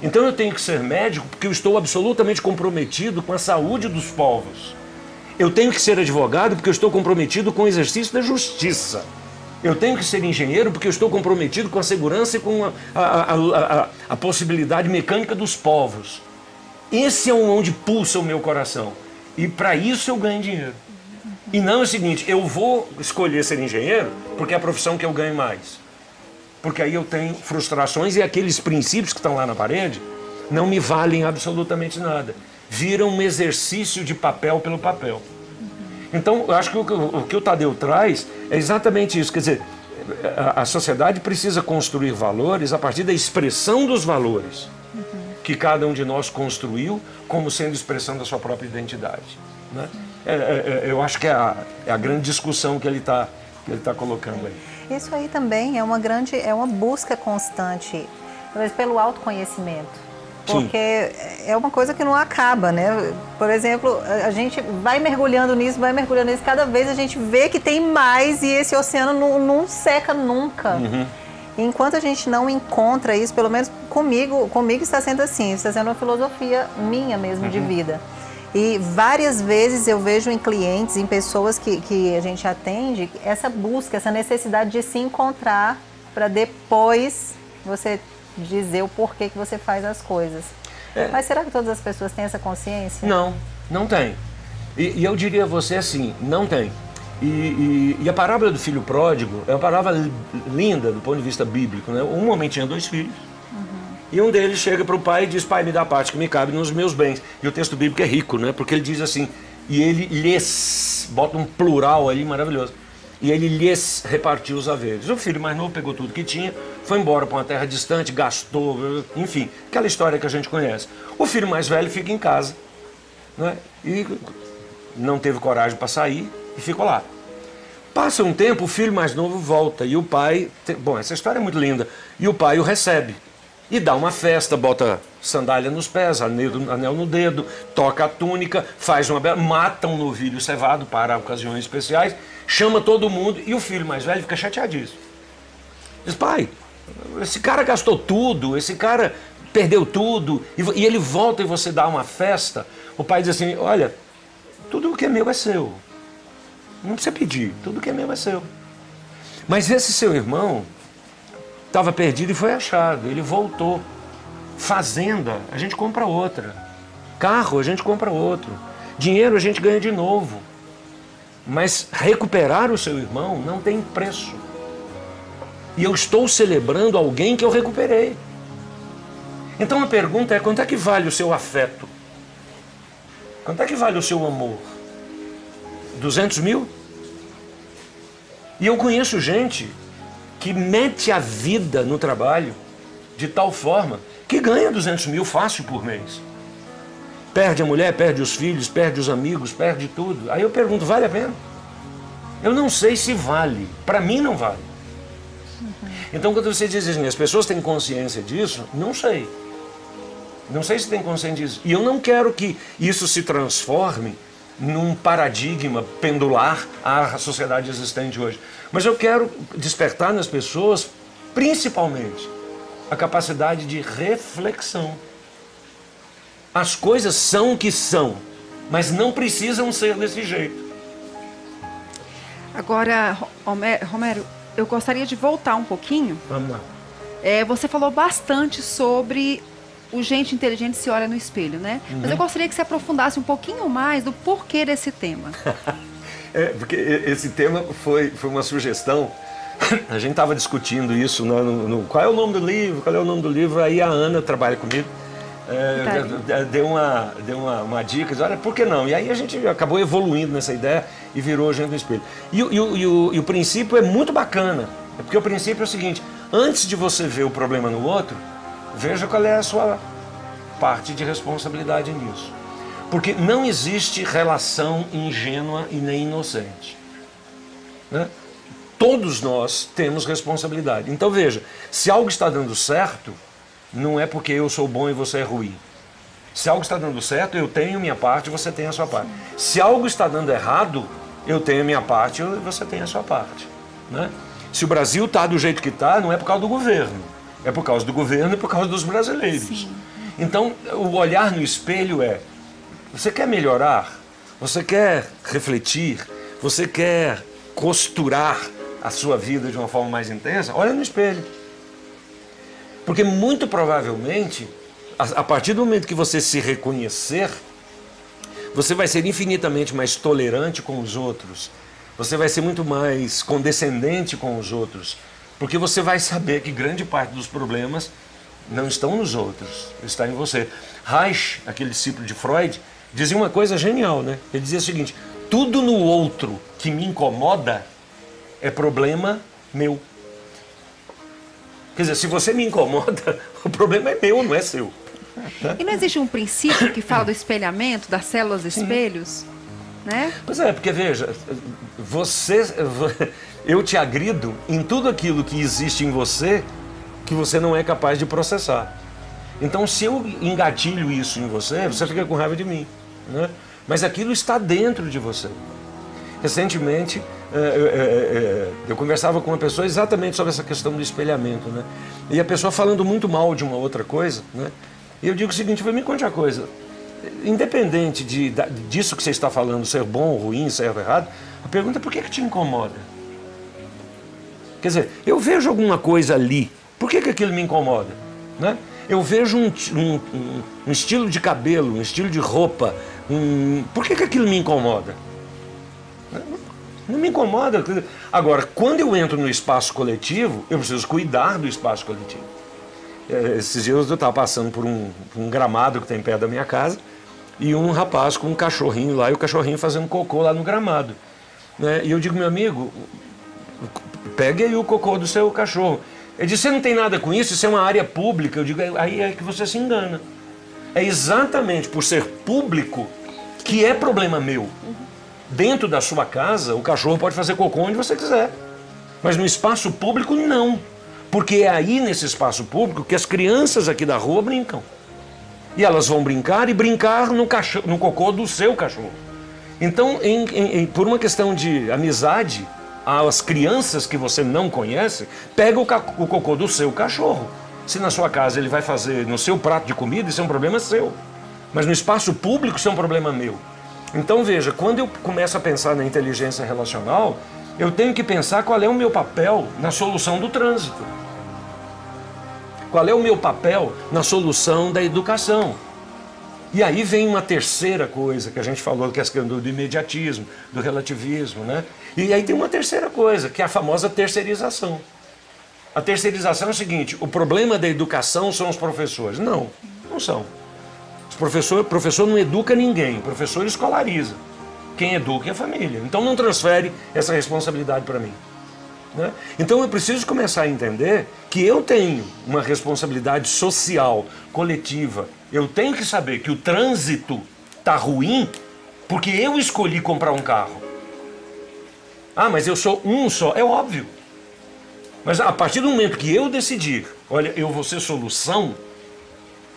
Então eu tenho que ser médico porque eu estou absolutamente comprometido com a saúde dos povos. Eu tenho que ser advogado porque eu estou comprometido com o exercício da justiça. Eu tenho que ser engenheiro porque eu estou comprometido com a segurança e com a possibilidade mecânica dos povos. Esse é onde pulsa o meu coração. E para isso eu ganho dinheiro. E não é o seguinte, eu vou escolher ser engenheiro porque é a profissão que eu ganho mais. Porque aí eu tenho frustrações e aqueles princípios que estão lá na parede não me valem absolutamente nada. Viram um exercício de papel pelo papel. Então, eu acho que o que o Tadeu traz é exatamente isso. Quer dizer, a sociedade precisa construir valores a partir da expressão dos valores que cada um de nós construiu como sendo expressão da sua própria identidade. Né? Eu acho que é a grande discussão que ele está colocando aí. Isso aí também é uma busca constante pelo autoconhecimento. Porque é uma coisa que não acaba, né? Por exemplo, a gente vai mergulhando nisso, cada vez a gente vê que tem mais e esse oceano não seca nunca. Enquanto a gente não encontra isso, pelo menos comigo está sendo assim, está sendo uma filosofia minha mesmo de vida. E várias vezes eu vejo em clientes, em pessoas que a gente atende, essa busca, essa necessidade de se encontrar para depois você dizer o porquê que você faz as coisas. Mas será que todas as pessoas têm essa consciência? Não tem. E eu diria a você assim, não tem. E a parábola do filho pródigo é uma parábola linda do ponto de vista bíblico, né? Um homem tinha 2 filhos. E um deles chega para o pai e diz, pai, me dá a parte que me cabe nos meus bens. E o texto bíblico é rico, né? Porque ele diz assim, e ele lhes, bota um plural ali maravilhoso, e ele lhes repartiu os haveres. O filho mais novo pegou tudo que tinha, foi embora para uma terra distante, gastou, enfim, aquela história que a gente conhece. O filho mais velho fica em casa, né? E não teve coragem para sair e ficou lá. Passa um tempo, o filho mais novo volta e o pai... Bom, essa história é muito linda. E o pai o recebe. E dá uma festa, bota sandália nos pés, anel no dedo, toca a túnica, faz mata um novilho cevado para ocasiões especiais, chama todo mundo e o filho mais velho fica chateadíssimo. Diz, pai, esse cara gastou tudo, esse cara perdeu tudo, e ele volta e você dá uma festa. O pai diz assim, olha, tudo o que é meu é seu. Não precisa pedir, tudo que é meu é seu. Mas esse seu irmão estava perdido e foi achado, ele voltou. Fazenda, a gente compra outra. Carro, a gente compra outro. Dinheiro, a gente ganha de novo. Mas recuperar o seu irmão não tem preço. E eu estou celebrando alguém que eu recuperei. Então a pergunta é, quanto é que vale o seu afeto? Quanto é que vale o seu amor? 200 mil? E eu conheço gente que mete a vida no trabalho de tal forma que ganha 200 mil fácil por mês. Perde a mulher, perde os filhos, perde os amigos, perde tudo. Aí eu pergunto, vale a pena? Eu não sei se vale. Para mim não vale. Então quando você diz assim, as pessoas têm consciência disso, não sei. Não sei se tem consciência disso. E eu não quero que isso se transforme num paradigma pendular à sociedade existente hoje. Mas eu quero despertar nas pessoas, principalmente, a capacidade de reflexão. As coisas são o que são, mas não precisam ser desse jeito. Agora, Romero, eu gostaria de voltar um pouquinho. Vamos lá. Você falou bastante sobre o gente inteligente se olha no espelho, né? Mas eu gostaria que você aprofundasse um pouquinho mais do porquê desse tema. Porque esse tema foi uma sugestão. A gente estava discutindo isso qual é o nome do livro, aí a Ana trabalha comigo, deu uma dica, diz, olha, por que não? E aí a gente acabou evoluindo nessa ideia e virou Gente no Espelho. E o princípio é muito bacana, porque o princípio é o seguinte, antes de você ver o problema no outro, veja qual é a sua parte de responsabilidade nisso. Porque não existe relação ingênua e nem inocente. Né? Todos nós temos responsabilidade. Então veja, se algo está dando certo, não é porque eu sou bom e você é ruim. Se algo está dando certo, eu tenho minha parte, você tem a sua parte. Se algo está dando errado, eu tenho a minha parte, você tem a sua parte. Né? Se o Brasil está do jeito que está, não é por causa do governo. É por causa do governo e por causa dos brasileiros. Sim. Então, o olhar no espelho é, você quer melhorar? Você quer refletir? Você quer costurar a sua vida de uma forma mais intensa? Olha no espelho. Porque muito provavelmente, a partir do momento que você se reconhecer, você vai ser infinitamente mais tolerante com os outros. Você vai ser muito mais condescendente com os outros. Porque você vai saber que grande parte dos problemas não estão nos outros, está em você. Reich, aquele discípulo de Freud, dizia uma coisa genial, né? Ele dizia o seguinte, tudo no outro que me incomoda é problema meu. Quer dizer, se você me incomoda, o problema é meu, não é seu. Né? E não existe um princípio que fala do espelhamento, das células espelhos? Né? Pois é, porque veja, eu te agrido em tudo aquilo que existe em você que você não é capaz de processar. Então, se eu engatilho isso em você, você fica com raiva de mim. Né? Mas aquilo está dentro de você. Recentemente, eu conversava com uma pessoa exatamente sobre essa questão do espelhamento. Né? E a pessoa falando muito mal de uma outra coisa. Né? E eu digo o seguinte, me conte uma coisa. Independente disso que você está falando, ser bom ou ruim, ser errado, a pergunta é por que te incomoda? Quer dizer, eu vejo alguma coisa ali, por que aquilo me incomoda? Né? Eu vejo um estilo de cabelo, um estilo de roupa, por que aquilo me incomoda? Não me incomoda. Agora, quando eu entro no espaço coletivo, eu preciso cuidar do espaço coletivo. Esses dias eu estava passando por um gramado que tem perto da minha casa e um rapaz com um cachorrinho lá e o cachorrinho fazendo cocô lá no gramado. Né? E eu digo, meu amigo, pegue aí o cocô do seu cachorro. Ele disse, você não tem nada com isso é uma área pública. Eu digo, aí é que você se engana. É exatamente por ser público que é problema meu. Dentro da sua casa, o cachorro pode fazer cocô onde você quiser. Mas no espaço público, não. Porque é aí, nesse espaço público, que as crianças aqui da rua brincam. E elas vão brincar no cocô do seu cachorro. Então, por uma questão de amizade, as crianças que você não conhece, pega o cocô do seu cachorro. Se na sua casa ele vai fazer no seu prato de comida, isso é um problema seu. Mas no espaço público, isso é um problema meu. Então, veja, quando eu começo a pensar na inteligência relacional, eu tenho que pensar qual é o meu papel na solução do trânsito. Qual é o meu papel na solução da educação? E aí vem uma terceira coisa que a gente falou, que é a questão do imediatismo, do relativismo, né? E aí tem uma terceira coisa, que é a famosa terceirização. A terceirização é o seguinte, o problema da educação são os professores. Não, não são. O professor não educa ninguém, o professor escolariza. Quem educa é a família. Então não transfere essa responsabilidade para mim. Né? Então eu preciso começar a entender que eu tenho uma responsabilidade social, coletiva. Eu tenho que saber que o trânsito está ruim porque eu escolhi comprar um carro. Ah, mas eu sou um só. É óbvio. Mas a partir do momento que eu decidir, olha, eu vou ser solução,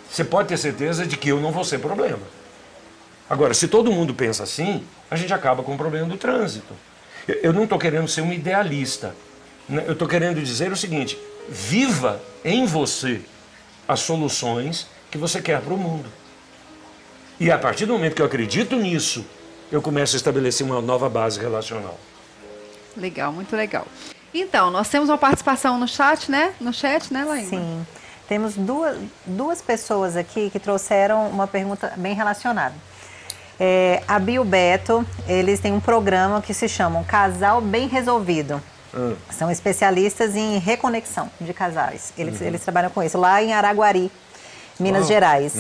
você pode ter certeza de que eu não vou ser problema. Agora, se todo mundo pensa assim, a gente acaba com o problema do trânsito. Eu não estou querendo ser um idealista. Eu estou querendo dizer o seguinte, viva em você as soluções que você quer para o mundo. E a partir do momento que eu acredito nisso, eu começo a estabelecer uma nova base relacional. Legal, muito legal. Então, nós temos uma participação no chat, né? No chat, né, Laíma? Sim. Temos duas pessoas aqui que trouxeram uma pergunta bem relacionada. A Bio Beto, eles têm um programa que se chama Casal Bem Resolvido. São especialistas em reconexão de casais. Eles trabalham com isso lá em Araguari, Minas Gerais.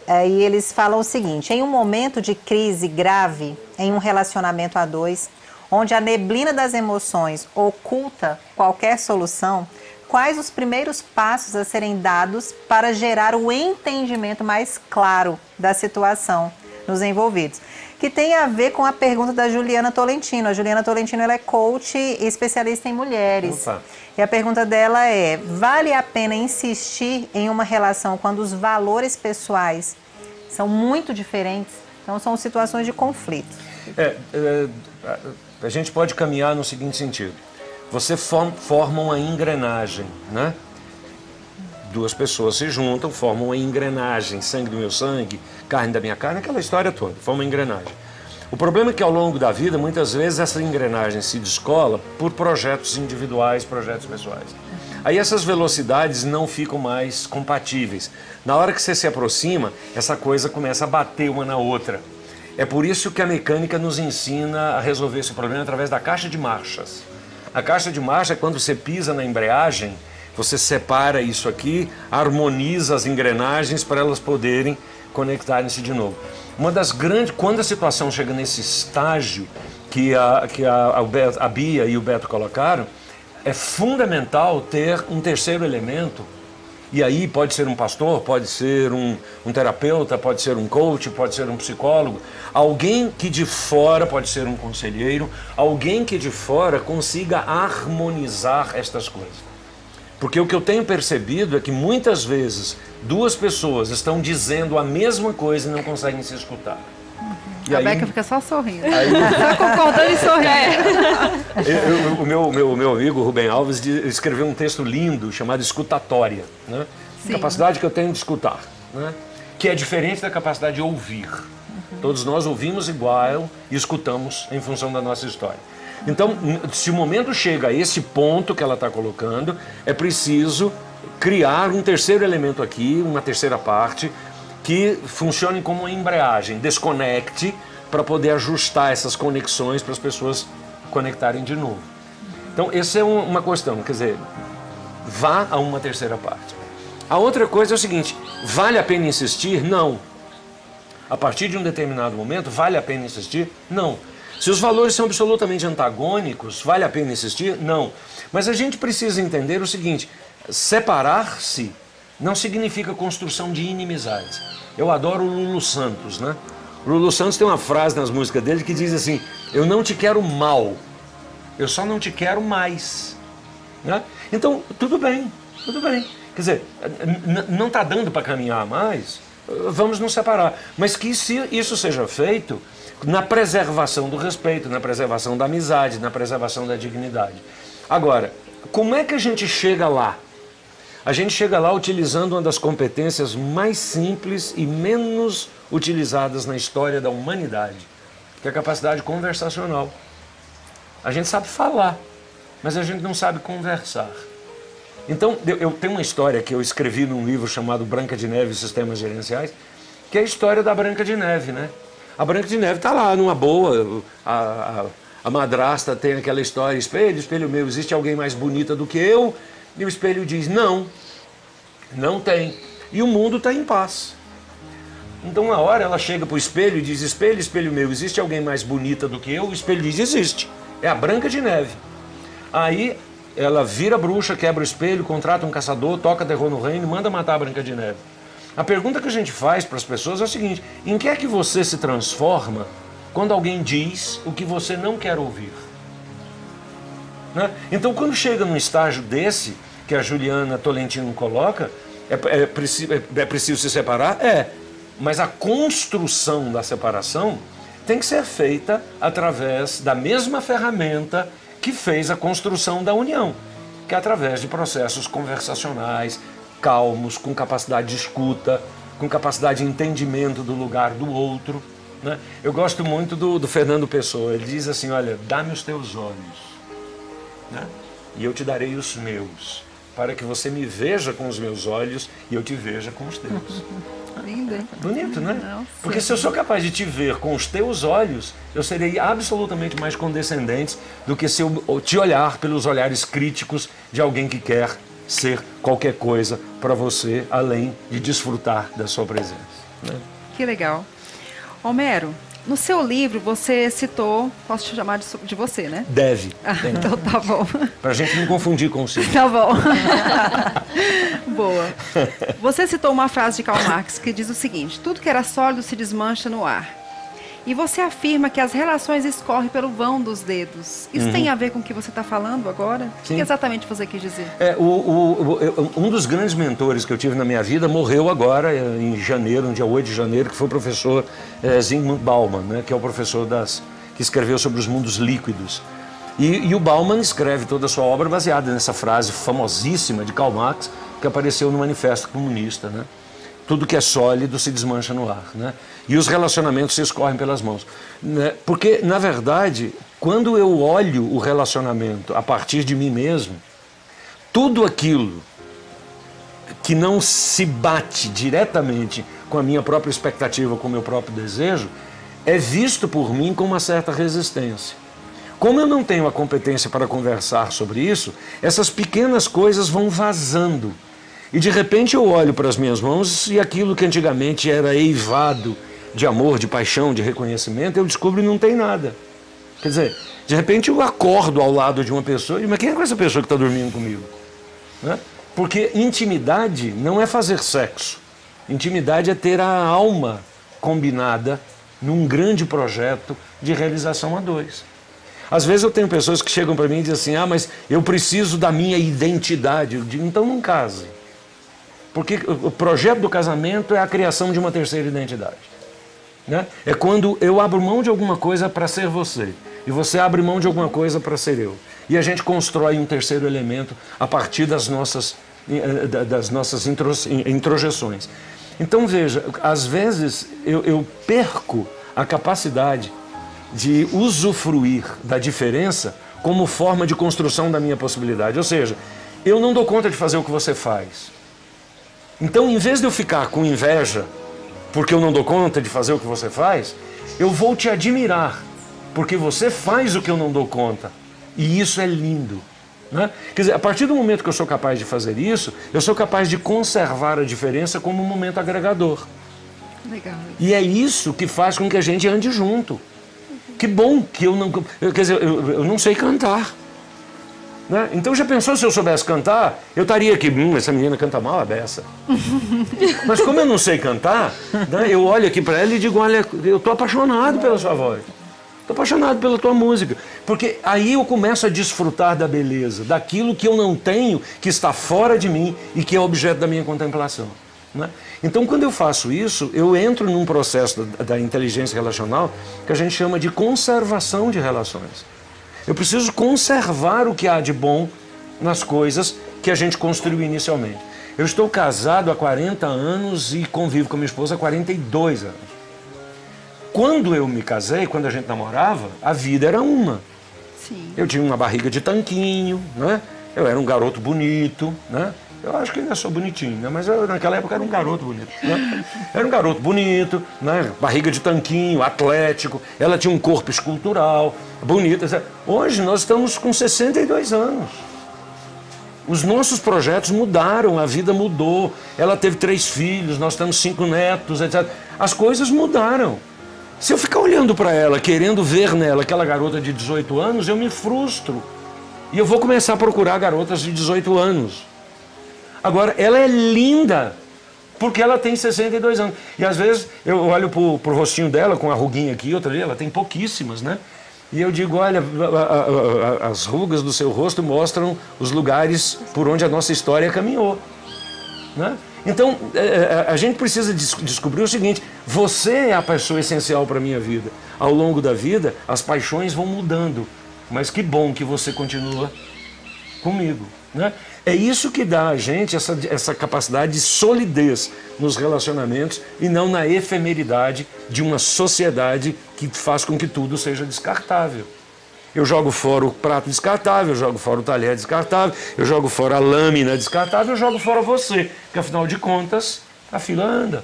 E eles falam o seguinte, em um momento de crise grave em um relacionamento a dois, onde a neblina das emoções oculta qualquer solução, quais os primeiros passos a serem dados para gerar o entendimento mais claro da situação nos envolvidos? Que tem a ver com a pergunta da Juliana Tolentino. A Juliana Tolentino, ela é coach e especialista em mulheres. Opa. E a pergunta dela é, vale a pena insistir em uma relação quando os valores pessoais São muito diferentes, então são situações de conflito. A gente pode caminhar no seguinte sentido. Você forma uma engrenagem, né? Duas pessoas se juntam, formam uma engrenagem, sangue do meu sangue, carne da minha carne, aquela história toda, forma uma engrenagem. O problema é que ao longo da vida, muitas vezes, essa engrenagem se descola por projetos individuais, projetos pessoais. Aí essas velocidades não ficam mais compatíveis. Na hora que você se aproxima, essa coisa começa a bater uma na outra. É por isso que a mecânica nos ensina a resolver esse problema através da caixa de marchas. A caixa de marcha é quando você pisa na embreagem, você separa isso aqui, harmoniza as engrenagens para elas poderem conectarem-se de novo. Uma das grandes... Quando a situação chega nesse estágio que a Bia e o Beto colocaram, é fundamental ter um terceiro elemento. E aí pode ser um pastor, pode ser um terapeuta, pode ser um coach, pode ser um psicólogo. Alguém que de fora, pode ser um conselheiro, alguém que de fora consiga harmonizar estas coisas. Porque o que eu tenho percebido é que muitas vezes duas pessoas estão dizendo a mesma coisa e não conseguem se escutar. E a Beca fica só sorrindo. Só concordando e sorrindo. O meu amigo Rubem Alves escreveu um texto lindo chamado Escutatória, né? Capacidade que eu tenho de escutar, né? Que é diferente da capacidade de ouvir. Todos nós ouvimos igual e escutamos em função da nossa história. Então, se o momento chega a esse ponto que ela está colocando, é preciso criar um terceiro elemento aqui, uma terceira parte, que funcione como uma embreagem, desconecte para poder ajustar essas conexões para as pessoas conectarem de novo. Então, essa é uma questão, quer dizer, vá a uma terceira parte. A outra coisa é o seguinte, vale a pena insistir? Não. A partir de um determinado momento, vale a pena insistir? Não. Se os valores são absolutamente antagônicos, vale a pena insistir? Não. Mas a gente precisa entender o seguinte, separar-se não significa construção de inimizades. Eu adoro o Lulu Santos, né? O Lulu Santos tem uma frase nas músicas dele que diz assim, eu não te quero mal, eu só não te quero mais. Né? Então, tudo bem. Quer dizer, não está dando para caminhar mais, vamos nos separar. Mas que isso seja feito na preservação do respeito, na preservação da amizade, na preservação da dignidade. Agora, como é que a gente chega lá? A gente chega lá utilizando uma das competências mais simples e menos utilizadas na história da humanidade, que é a capacidade conversacional. A gente sabe falar, mas a gente não sabe conversar. Então, eu tenho uma história que eu escrevi num livro chamado Branca de Neve e Sistemas Gerenciais, que é a história da Branca de Neve, né? A Branca de Neve está lá, numa boa, a madrasta tem aquela história, espelho, espelho meu, existe alguém mais bonita do que eu? E o espelho diz, não tem. E o mundo está em paz. Então, uma hora ela chega para o espelho e diz, espelho, espelho meu, existe alguém mais bonita do que eu? O espelho diz, existe. É a Branca de Neve. Aí ela vira bruxa, quebra o espelho, contrata um caçador, toca terror no reino e manda matar a Branca de Neve. A pergunta que a gente faz para as pessoas é a seguinte, em que é que você se transforma quando alguém diz o que você não quer ouvir? Né? Então, quando chega num estágio desse, que a Juliana Tolentino coloca, é preciso se separar? Mas a construção da separação tem que ser feita através da mesma ferramenta que fez a construção da união, que é através de processos conversacionais, calmos, com capacidade de escuta, com capacidade de entendimento do lugar do outro. Né? Eu gosto muito do Fernando Pessoa, ele diz assim, olha, dá-me os teus olhos, né? E eu te darei os meus, para que você me veja com os meus olhos e eu te veja com os teus. Lindo, hein? Bonito, né? Não, porque se eu sou capaz de te ver com os teus olhos, eu serei absolutamente mais condescendente do que se eu te olhar pelos olhares críticos de alguém que quer ser qualquer coisa para você, além de desfrutar da sua presença. Né? Que legal. Homero, no seu livro você citou, posso te chamar de você, né? Deve. Então tá bom. Pra gente não confundir com o Ciro. Tá bom. Boa. Você citou uma frase de Karl Marx que diz o seguinte, tudo que era sólido se desmancha no ar. E você afirma que as relações escorrem pelo vão dos dedos. Isso tem a ver com o que você está falando agora? O que exatamente você quis dizer? Um dos grandes mentores que eu tive na minha vida morreu agora, em janeiro, no dia 8 de janeiro, que foi o professor Zygmunt Bauman, né, que é o professor que escreveu sobre os mundos líquidos. E o Bauman escreve toda a sua obra baseada nessa frase famosíssima de Karl Marx, que apareceu no Manifesto Comunista, né? Tudo que é sólido se desmancha no ar, né? E os relacionamentos se escorrem pelas mãos, né? Porque, na verdade, quando eu olho o relacionamento a partir de mim mesmo, tudo aquilo que não se bate diretamente com a minha própria expectativa, com o meu próprio desejo, é visto por mim com uma certa resistência. Como eu não tenho a competência para conversar sobre isso, essas pequenas coisas vão vazando. E de repente eu olho para as minhas mãos e aquilo que antigamente era eivado de amor, de paixão, de reconhecimento, eu descubro que não tem nada. Quer dizer, de repente eu acordo ao lado de uma pessoa e digo, mas quem é essa pessoa que está dormindo comigo? Né? Porque intimidade não é fazer sexo. Intimidade é ter a alma combinada num grande projeto de realização a dois. Às vezes eu tenho pessoas que chegam para mim e dizem assim, mas eu preciso da minha identidade. Eu digo, então não case. Porque o projeto do casamento é a criação de uma terceira identidade. Né? É quando eu abro mão de alguma coisa para ser você. E você abre mão de alguma coisa para ser eu. E a gente constrói um terceiro elemento a partir das nossas introjeções. Então veja, às vezes eu perco a capacidade de usufruir da diferença como forma de construção da minha possibilidade. Ou seja, eu não dou conta de fazer o que você faz. Então, em vez de eu ficar com inveja porque eu não dou conta de fazer o que você faz, eu vou te admirar porque você faz o que eu não dou conta. E isso é lindo. Né? Quer dizer, a partir do momento que eu sou capaz de fazer isso, eu sou capaz de conservar a diferença como um momento agregador. Legal. E é isso que faz com que a gente ande junto. Que bom que eu não... Quer dizer, eu não sei cantar. Né? Então já pensou se eu soubesse cantar, eu estaria aqui, essa menina canta mal a beça. Mas como eu não sei cantar, né, eu olho aqui para ela e digo, olha, eu estou apaixonado pela sua voz. Estou apaixonado pela tua música. Porque aí eu começo a desfrutar da beleza, daquilo que eu não tenho, que está fora de mim e que é objeto da minha contemplação. Né? Então, quando eu faço isso, eu entro num processo da inteligência relacional que a gente chama de conservação de relações. Eu preciso conservar o que há de bom nas coisas que a gente construiu inicialmente. Eu estou casado há 40 anos e convivo com minha esposa há 42 anos. Quando eu me casei, quando a gente namorava, a vida era uma. Sim. Eu tinha uma barriga de tanquinho, né? Eu era um garoto bonito, né? Eu acho que ainda sou bonitinho, né? Mas naquela época era um garoto bonito. Né? Era um garoto bonito, né? Barriga de tanquinho, atlético. Ela tinha um corpo escultural, bonita. Hoje nós estamos com 62 anos. Os nossos projetos mudaram, a vida mudou. Ela teve 3 filhos, nós temos 5 netos, etc. As coisas mudaram. Se eu ficar olhando para ela, querendo ver nela aquela garota de 18 anos, eu me frustro. E eu vou começar a procurar garotas de 18 anos. Agora, ela é linda, porque ela tem 62 anos. E às vezes eu olho pro rostinho dela, com a ruguinha aqui, outra ali, ela tem pouquíssimas, né? E eu digo, olha, as rugas do seu rosto mostram os lugares por onde a nossa história caminhou. Né? Então, a gente precisa descobrir o seguinte, você é a pessoa essencial para a minha vida. Ao longo da vida, as paixões vão mudando, mas que bom que você continua comigo. Né? É isso que dá a gente essa capacidade de solidez nos relacionamentos e não na efemeridade de uma sociedade que faz com que tudo seja descartável. Eu jogo fora o prato descartável, eu jogo fora o talher descartável, eu jogo fora a lâmina descartável, eu jogo fora você, porque afinal de contas a fila anda.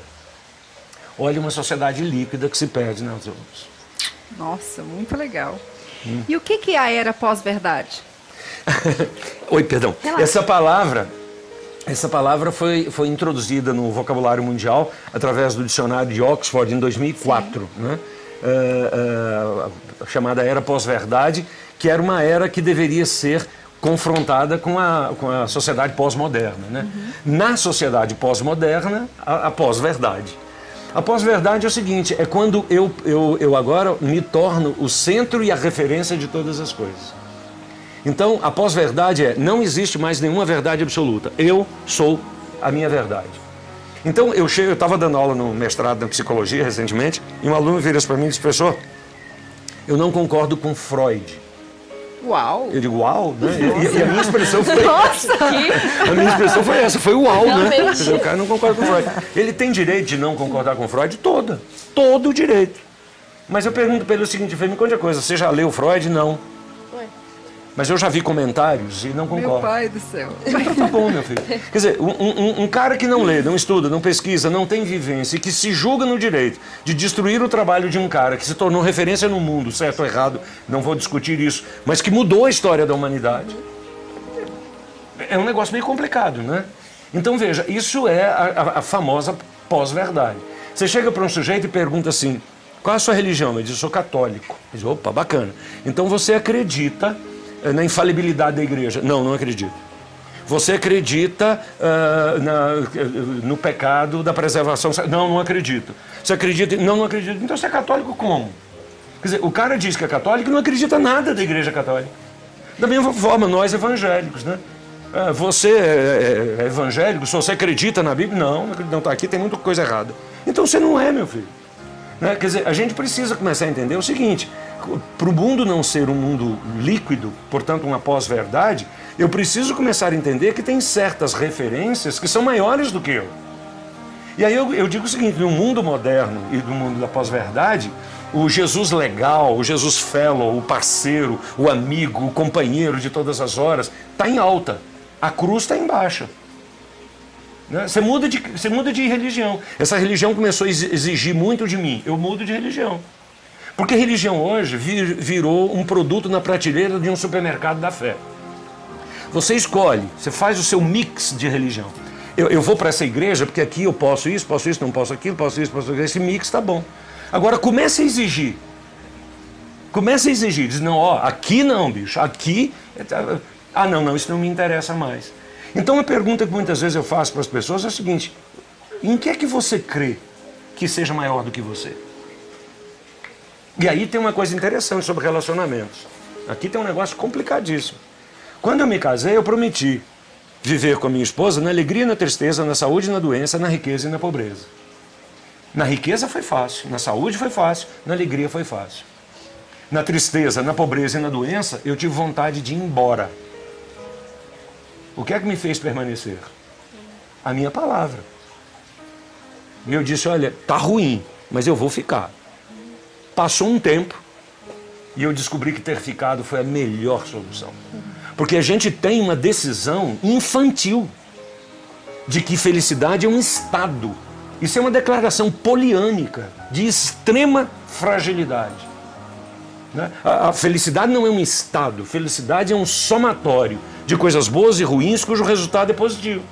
Olha uma sociedade líquida que se perde nas outras. Nossa, muito legal. E o que é a era pós-verdade? Oi, perdão. Essa palavra foi introduzida no vocabulário mundial através do dicionário de Oxford em 2004, né? Chamada era pós-verdade, que era uma era que deveria ser confrontada com a sociedade pós-moderna. Né? Na sociedade pós-moderna, a pós-verdade. A pós-verdade é o seguinte, é quando eu agora me torno o centro e a referência de todas as coisas. Então, a pós-verdade não existe mais nenhuma verdade absoluta. Eu sou a minha verdade. Então, eu estava dando aula no mestrado em psicologia recentemente, e um aluno vira para mim e diz, professor, eu não concordo com Freud. Uau! Eu digo, uau, né? E a minha expressão foi Nossa! A minha expressão foi essa, foi uau, Realmente. né? Quer dizer, o cara não concorda com Freud. Ele tem direito de não concordar com Freud? Todo o direito. Mas eu pergunto para ele o seguinte, me conte uma coisa, você já leu Freud? Não. Mas eu já vi comentários e não concordo. Meu pai do céu. Então tá bom, meu filho. Quer dizer, um cara que não lê, não estuda, não pesquisa, não tem vivência e que se julga no direito de destruir o trabalho de um cara que se tornou referência no mundo, certo ou errado, não vou discutir isso, mas que mudou a história da humanidade. É um negócio meio complicado, né? Então veja, isso é a famosa pós-verdade. Você chega para um sujeito e pergunta assim, qual é a sua religião? Ele diz, eu sou católico. Ele diz, opa, bacana. Então você acredita na infalibilidade da igreja? Não, não acredito. Você acredita no pecado da preservação? Não, não acredito. Você acredita? Não, não acredito. Então você é católico como? Quer dizer, o cara diz que é católico e não acredita nada da igreja católica. Da mesma forma, nós evangélicos, né? Você é evangélico? Se você acredita na Bíblia? Não, não está aqui, tem muita coisa errada. Então você não é, meu filho. Né? Quer dizer, a gente precisa começar a entender o seguinte, para o mundo não ser um mundo líquido, portanto uma pós-verdade, eu preciso começar a entender que tem certas referências que são maiores do que eu. E aí eu digo o seguinte, no mundo moderno e no mundo da pós-verdade, o Jesus legal, o Jesus fellow, o parceiro, o amigo, o companheiro de todas as horas, está em alta, a cruz está em baixa. Você muda de religião. Essa religião começou a exigir muito de mim. Eu mudo de religião. Porque religião hoje virou um produto na prateleira de um supermercado da fé. Você escolhe, você faz o seu mix de religião. Eu vou para essa igreja porque aqui eu posso isso, não posso aquilo, posso isso, posso aquilo. Esse mix está bom. Agora comece a exigir. Comece a exigir. Diz, não, ó, aqui não, bicho. Aqui... Ah, não, isso não me interessa mais. Então a pergunta que muitas vezes eu faço para as pessoas é a seguinte, em que é que você crê que seja maior do que você? E aí tem uma coisa interessante sobre relacionamentos. Aqui tem um negócio complicadíssimo. Quando eu me casei, eu prometi viver com a minha esposa na alegria e na tristeza, na saúde e na doença, na riqueza e na pobreza. Na riqueza foi fácil, na saúde foi fácil, na alegria foi fácil. Na tristeza, na pobreza e na doença, eu tive vontade de ir embora. O que é que me fez permanecer? A minha palavra. E eu disse, olha, tá ruim, mas eu vou ficar. Passou um tempo e eu descobri que ter ficado foi a melhor solução. Porque a gente tem uma decisão infantil de que felicidade é um estado. Isso é uma declaração poliânica de extrema fragilidade. Né? A felicidade não é um estado, felicidade é um somatório de coisas boas e ruins cujo resultado é positivo.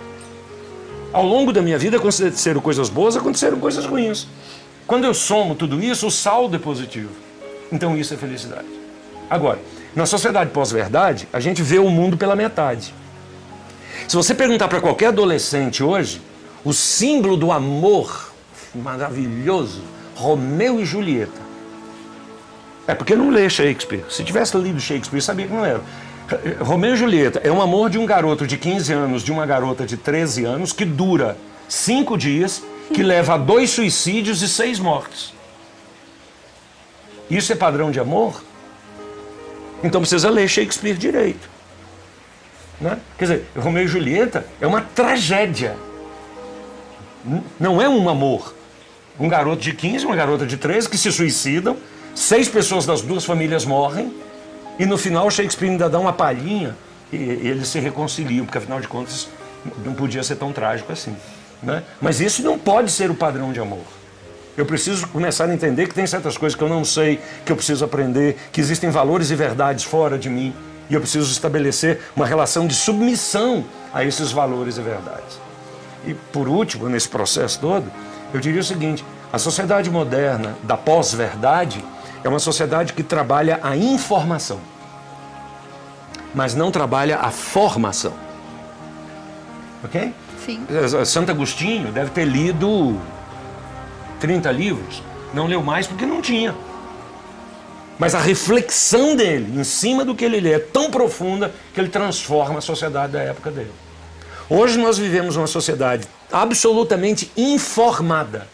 Ao longo da minha vida aconteceram coisas boas, aconteceram coisas ruins. Quando eu somo tudo isso, o saldo é positivo. Então isso é felicidade. Agora, na sociedade pós-verdade, a gente vê o mundo pela metade. Se você perguntar para qualquer adolescente hoje, o símbolo do amor maravilhoso, Romeu e Julieta. É porque não lê Shakespeare. Se tivesse lido Shakespeare, sabia que não era. Romeu e Julieta é um amor de um garoto de 15 anos, de uma garota de 13 anos, que dura 5 dias, que leva a 2 suicídios e 6 mortes. Isso é padrão de amor? Então precisa ler Shakespeare direito. Né? Quer dizer, Romeu e Julieta é uma tragédia. Não é um amor. Um garoto de 15, uma garota de 13 que se suicidam, 6 pessoas das 2 famílias morrem, e no final Shakespeare ainda dá uma palhinha e eles se reconciliam, porque afinal de contas não podia ser tão trágico assim. Né? Mas isso não pode ser o padrão de amor. Eu preciso começar a entender que tem certas coisas que eu não sei, que eu preciso aprender, que existem valores e verdades fora de mim, e eu preciso estabelecer uma relação de submissão a esses valores e verdades. E por último, nesse processo todo, eu diria o seguinte, a sociedade moderna da pós-verdade é uma sociedade que trabalha a informação, mas não trabalha a formação. Ok? Sim. Santo Agostinho deve ter lido 30 livros, não leu mais porque não tinha. Mas a reflexão dele em cima do que ele lê é tão profunda que ele transforma a sociedade da época dele. Hoje nós vivemos uma sociedade absolutamente informada.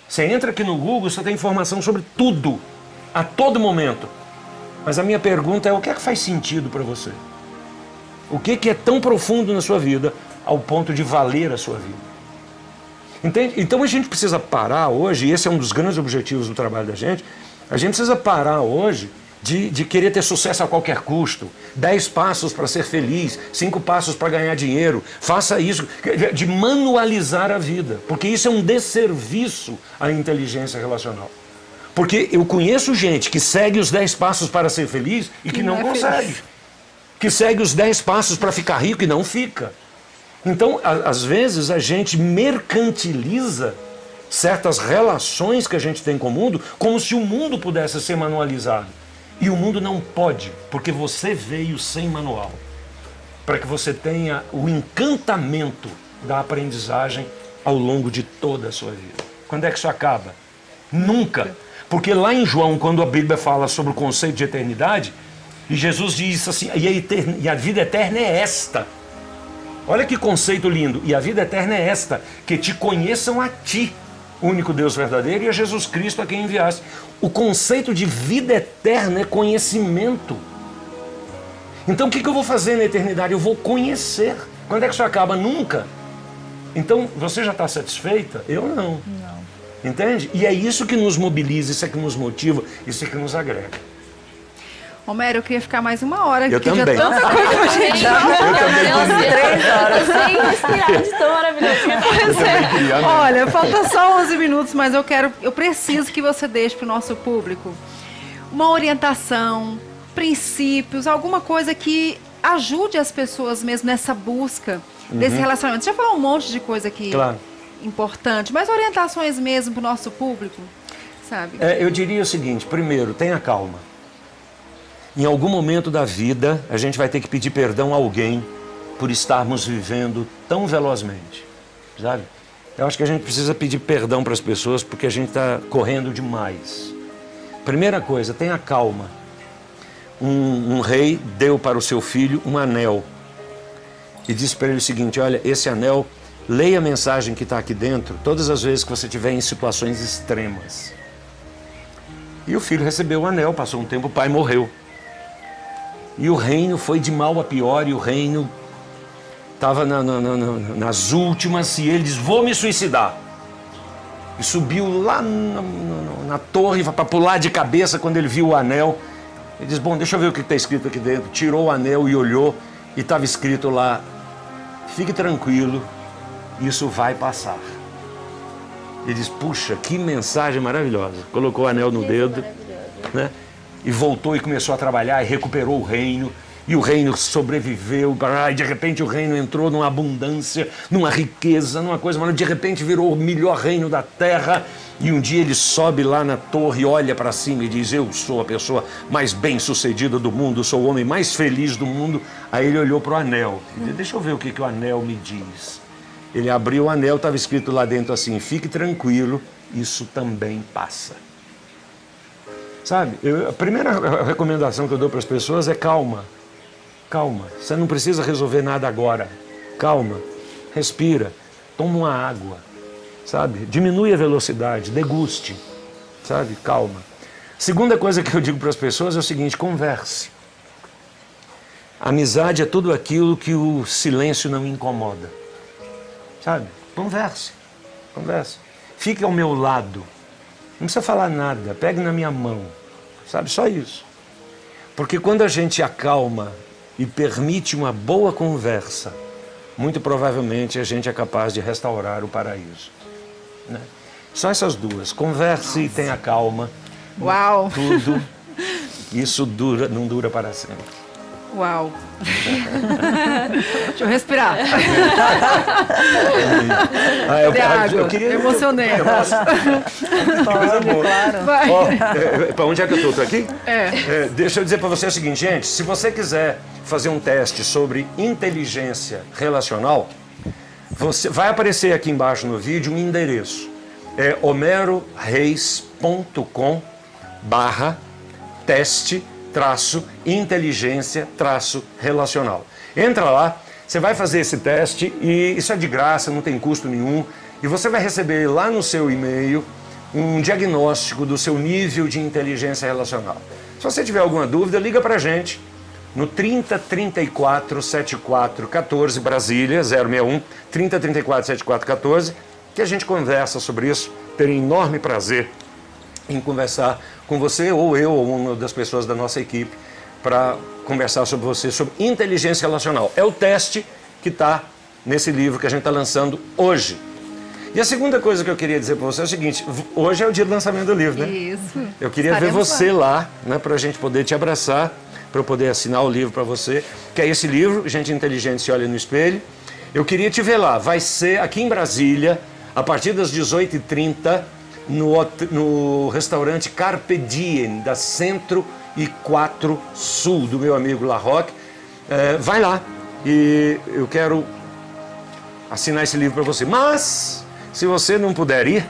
Você entra aqui no Google, você tem informação sobre tudo, a todo momento. Mas a minha pergunta é, o que é que faz sentido para você? O que é tão profundo na sua vida ao ponto de valer a sua vida? Entende? Então a gente precisa parar hoje, e esse é um dos grandes objetivos do trabalho da gente, a gente precisa parar hoje de querer ter sucesso a qualquer custo. 10 passos para ser feliz, 5 passos para ganhar dinheiro. Faça isso, de manualizar a vida. Porque isso é um desserviço à inteligência relacional. Porque eu conheço gente que segue os 10 passos para ser feliz e que não consegue. Que segue os 10 passos para ficar rico e não fica. Então, às vezes, a gente mercantiliza certas relações que a gente tem com o mundo como se o mundo pudesse ser manualizado. E o mundo não pode, porque você veio sem manual. Para que você tenha o encantamento da aprendizagem ao longo de toda a sua vida. Quando é que isso acaba? Nunca. Porque lá em João, quando a Bíblia fala sobre o conceito de eternidade, e Jesus diz assim, e a vida eterna é esta. Olha que conceito lindo. E a vida eterna é esta, que te conheçam a ti, o único Deus verdadeiro, e a Jesus Cristo a quem enviaste. O conceito de vida eterna é conhecimento. Então o que eu vou fazer na eternidade? Eu vou conhecer. Quando é que isso acaba? Nunca. Então você já está satisfeita? Eu não. Não. Entende? E é isso que nos mobiliza, isso é que nos motiva, isso é que nos agrega. Romero, eu queria ficar mais 1 hora. Eu também. Já tanta coisa pra gente. Eu também 3 horas sem respirar, de tão maravilhoso. Olha, falta só 11 minutos, mas eu preciso que você deixe para o nosso público uma orientação, princípios, alguma coisa que ajude as pessoas mesmo nessa busca desse relacionamento. Você já falou um monte de coisa aqui importante, mas orientações mesmo para o nosso público, sabe? Eu diria o seguinte, primeiro, tenha calma. Em algum momento da vida, a gente vai ter que pedir perdão a alguém por estarmos vivendo tão velozmente, sabe? Eu acho que a gente precisa pedir perdão para as pessoas porque a gente está correndo demais. Primeira coisa, tenha calma. Um rei deu para o seu filho um anel e disse para ele o seguinte, olha, esse anel, leia a mensagem que está aqui dentro todas as vezes que você estiver em situações extremas. E o filho recebeu o anel, passou um tempo, o pai morreu. E o reino foi de mal a pior, e o reino estava nas últimas, e ele diz, vou me suicidar. E subiu lá na torre para pular de cabeça quando ele viu o anel. Ele diz, bom, deixa eu ver o que está escrito aqui dentro. Tirou o anel e olhou, e estava escrito lá, fique tranquilo, isso vai passar. Ele diz, puxa, que mensagem maravilhosa. Colocou o anel no dedo, né? E voltou e começou a trabalhar e recuperou o reino. E o reino sobreviveu. E de repente o reino entrou numa abundância, numa riqueza, numa coisa, mas de repente virou o melhor reino da terra. E um dia ele sobe lá na torre, olha para cima e diz, eu sou a pessoa mais bem-sucedida do mundo, sou o homem mais feliz do mundo. Aí ele olhou para o anel. E disse, deixa eu ver o que o anel me diz. Ele abriu o anel, estava escrito lá dentro assim, fique tranquilo, isso também passa. Sabe, a primeira recomendação que eu dou para as pessoas é calma. Calma, você não precisa resolver nada agora. Calma, respira, toma uma água, sabe? Diminui a velocidade, deguste, sabe? Calma. Segunda coisa que eu digo para as pessoas é o seguinte, converse. Amizade é tudo aquilo que o silêncio não incomoda, sabe? Converse, converse. Fique ao meu lado. Não precisa falar nada, pegue na minha mão, sabe? Só isso. Porque quando a gente acalma e permite uma boa conversa, muito provavelmente a gente é capaz de restaurar o paraíso, né? Só essas duas, converse e tenha calma. Uau! Tudo, isso não dura para sempre. Uau! Deixa eu respirar. Eu queria... emocionei. Coisa boa. Claro. Para onde é que eu estou? Estou aqui? Deixa eu dizer para você o seguinte, gente. Se você quiser fazer um teste sobre inteligência relacional, vai aparecer aqui embaixo no vídeo um endereço. é homeroreis.com/teste-inteligência-relacional. Entra lá, você vai fazer esse teste e isso é de graça, não tem custo nenhum. E você vai receber lá no seu e-mail um diagnóstico do seu nível de inteligência relacional. Se você tiver alguma dúvida, liga pra gente no 30 34 74 14, Brasília, 061 30 34 74 14, que a gente conversa sobre isso. Terei enorme prazer em conversar com você, ou eu, ou uma das pessoas da nossa equipe, para conversar sobre você, sobre inteligência relacional. É o teste que está nesse livro que a gente está lançando hoje. E a segunda coisa que eu queria dizer para você é o seguinte: hoje é o dia do lançamento do livro, né? Isso. Eu queria ver você lá, né, para a gente poder te abraçar, para eu poder assinar o livro para você, que é esse livro, Gente Inteligente Se Olha no Espelho. Eu queria te ver lá. Vai ser aqui em Brasília, a partir das 18h30, no restaurante Carpe Diem, da Centro e 4 Sul, do meu amigo La Roque. Vai lá e eu quero assinar esse livro para você. Mas, se você não puder ir,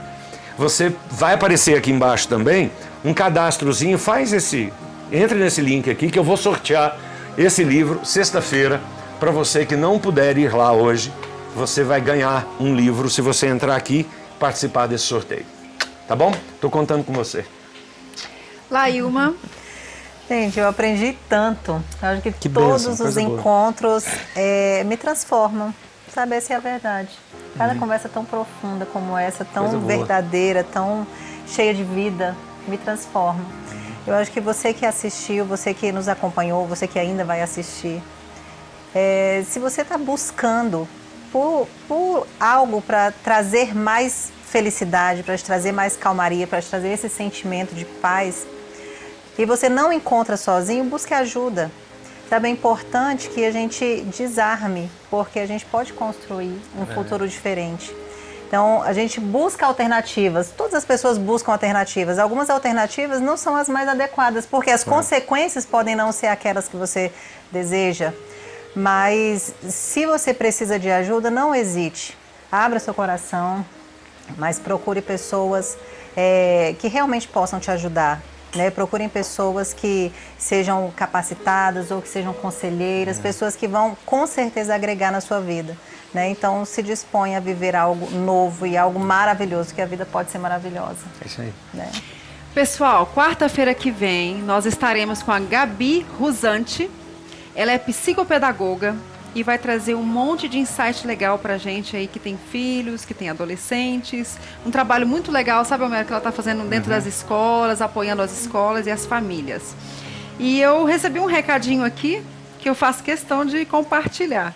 você vai aparecer aqui embaixo também um cadastrozinho. Entre nesse link aqui que eu vou sortear esse livro sexta-feira para você que não puder ir lá hoje. Você vai ganhar um livro se você entrar aqui e participar desse sorteio. Tá bom? Tô contando com você. Laílma. Gente, eu aprendi tanto. Eu acho que benção, todos os coisa boa. encontros me transformam. Sabe, essa é a verdade. Cada conversa tão profunda como essa, Coisa tão boa. verdadeira, tão cheia de vida, me transforma. Eu acho que você que assistiu, você que nos acompanhou, você que ainda vai assistir, se você está buscando por algo para trazer mais felicidade, para te trazer mais calmaria, para te trazer esse sentimento de paz, e você não encontra sozinho, busque ajuda. Sabe, é importante que a gente desarme, porque a gente pode construir um futuro diferente. Então, a gente busca alternativas. Todas as pessoas buscam alternativas. Algumas alternativas não são as mais adequadas, porque as consequências podem não ser aquelas que você deseja. Mas, se você precisa de ajuda, não hesite. Abra seu coração, mas procure pessoas que realmente possam te ajudar. Né? Procurem pessoas que sejam capacitadas ou que sejam conselheiras, pessoas que vão com certeza agregar na sua vida. Né? Então se dispõe a viver algo novo e algo maravilhoso, que a vida pode ser maravilhosa. É isso aí. Né? Pessoal, quarta-feira que vem nós estaremos com a Gabi Rusante. Ela é psicopedagoga e vai trazer um monte de insight legal pra gente aí que tem filhos, que tem adolescentes. Um trabalho muito legal, sabe, Homero, que ela está fazendo dentro das escolas, apoiando as escolas e as famílias. E eu recebi um recadinho aqui que eu faço questão de compartilhar.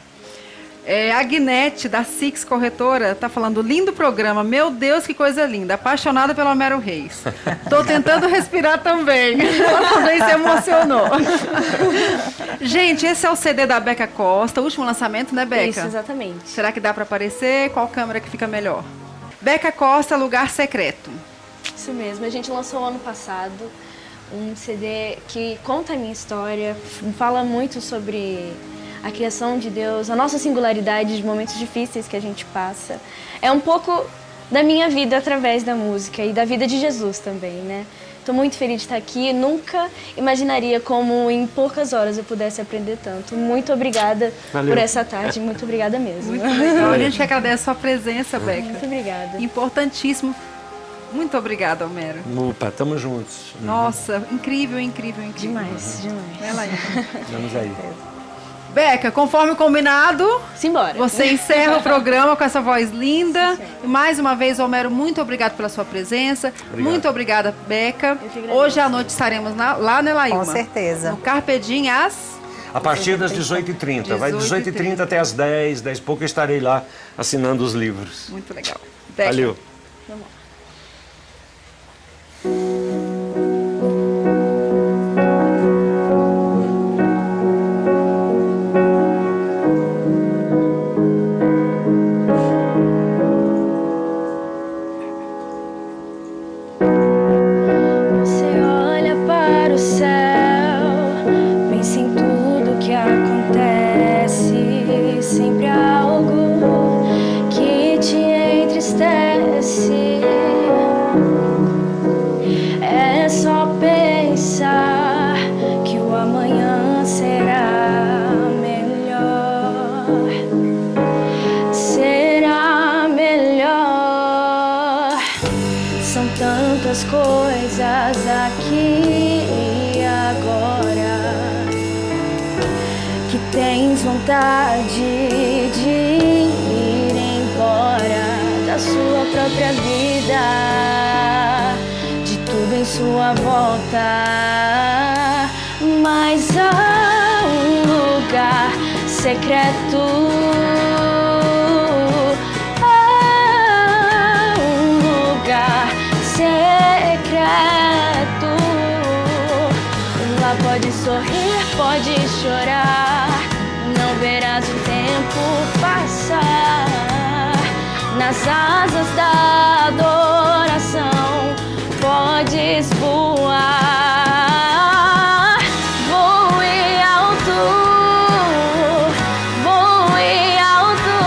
A Agnete, da Six Corretora, está falando: lindo programa, meu Deus, que coisa linda, apaixonada pelo Homero Reis. Estou tentando respirar também. Ela também se emocionou. Gente, esse é o CD da Beca Costa, o último lançamento, né, Beca? Isso, exatamente. Será que dá para aparecer? Qual câmera que fica melhor? Beca Costa, Lugar Secreto. Isso mesmo, a gente lançou ano passado um CD que conta a minha história, fala muito sobre a criação de Deus, a nossa singularidade de momentos difíceis que a gente passa. É um pouco da minha vida através da música e da vida de Jesus também, né? Estou muito feliz de estar aqui, nunca imaginaria como em poucas horas eu pudesse aprender tanto. Muito obrigada por essa tarde, muito obrigada mesmo. Muito legal, a gente que agradece a sua presença, Beca. Muito obrigada. Importantíssimo. Muito obrigada, Homero. Opa, tamo juntos. Nossa, incrível, incrível, incrível. Demais, demais. Vai lá, Vamos aí. Beca, conforme combinado, Simbora. você encerra o programa com essa voz linda. E mais uma vez, Homero, muito obrigado pela sua presença. Obrigado. Muito obrigada, Beca. Eu que agradeço. Hoje à noite estaremos lá, né, Laílma? Com certeza. No Carpe Diem, às... A partir das 18h30. Vai 18h30. 18h30 até as 10 e pouco eu estarei lá assinando os livros. Muito legal. Beca. Valeu. Vamos lá. Você olha para o céu, pensa em tudo que acontece. Sempre há algo que te entristece. tantas coisas aqui e agora que tens vontade de ir embora da sua própria vida, de tudo em sua volta. Mas há um lugar secreto, há um lugar secreto. Lá pode sorrir, pode chorar, não verás o tempo passar. Nas asas da adoração podes voar. Voe alto, voe alto.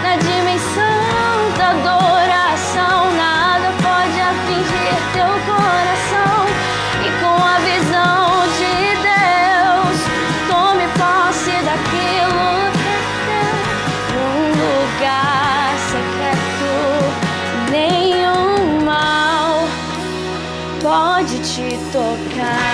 Na dimensão da adoração nada pode afligir teu coração. E com a visão de Deus tome posse daquilo que é teu. Um lugar secreto, nenhum mal pode te tocar.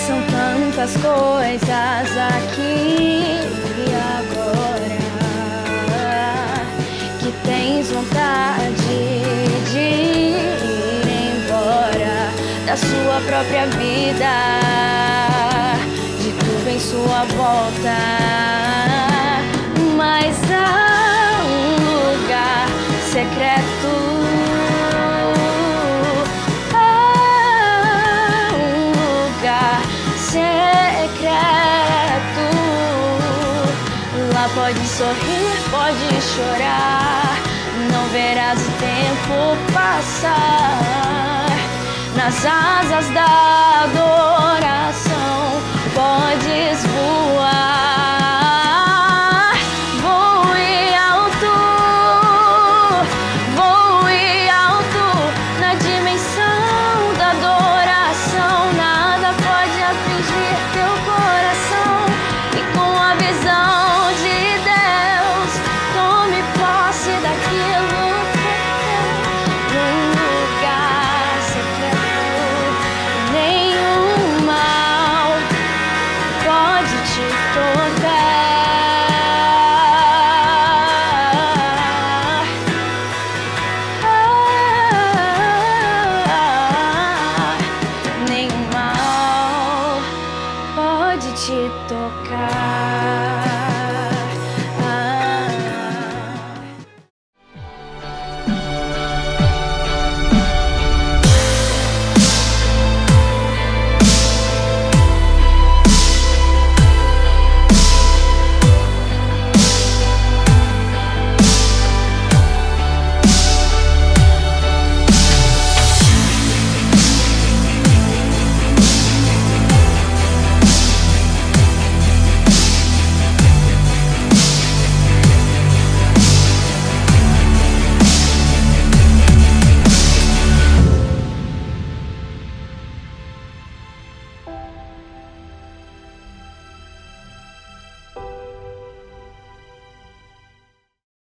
São tantas coisas aqui e agora que tens vontade de ir embora da sua própria vida, de tudo em sua volta. Mas há um lugar secreto, há um lugar secreto. Lá pode sorrir, pode chorar, não verás o tempo passar. Nas asas da adoração podes voar. Voe alto, voe alto. Na dimensão da adoração nada pode afligir teu coração. E com a visão de Deus tome posse daquilo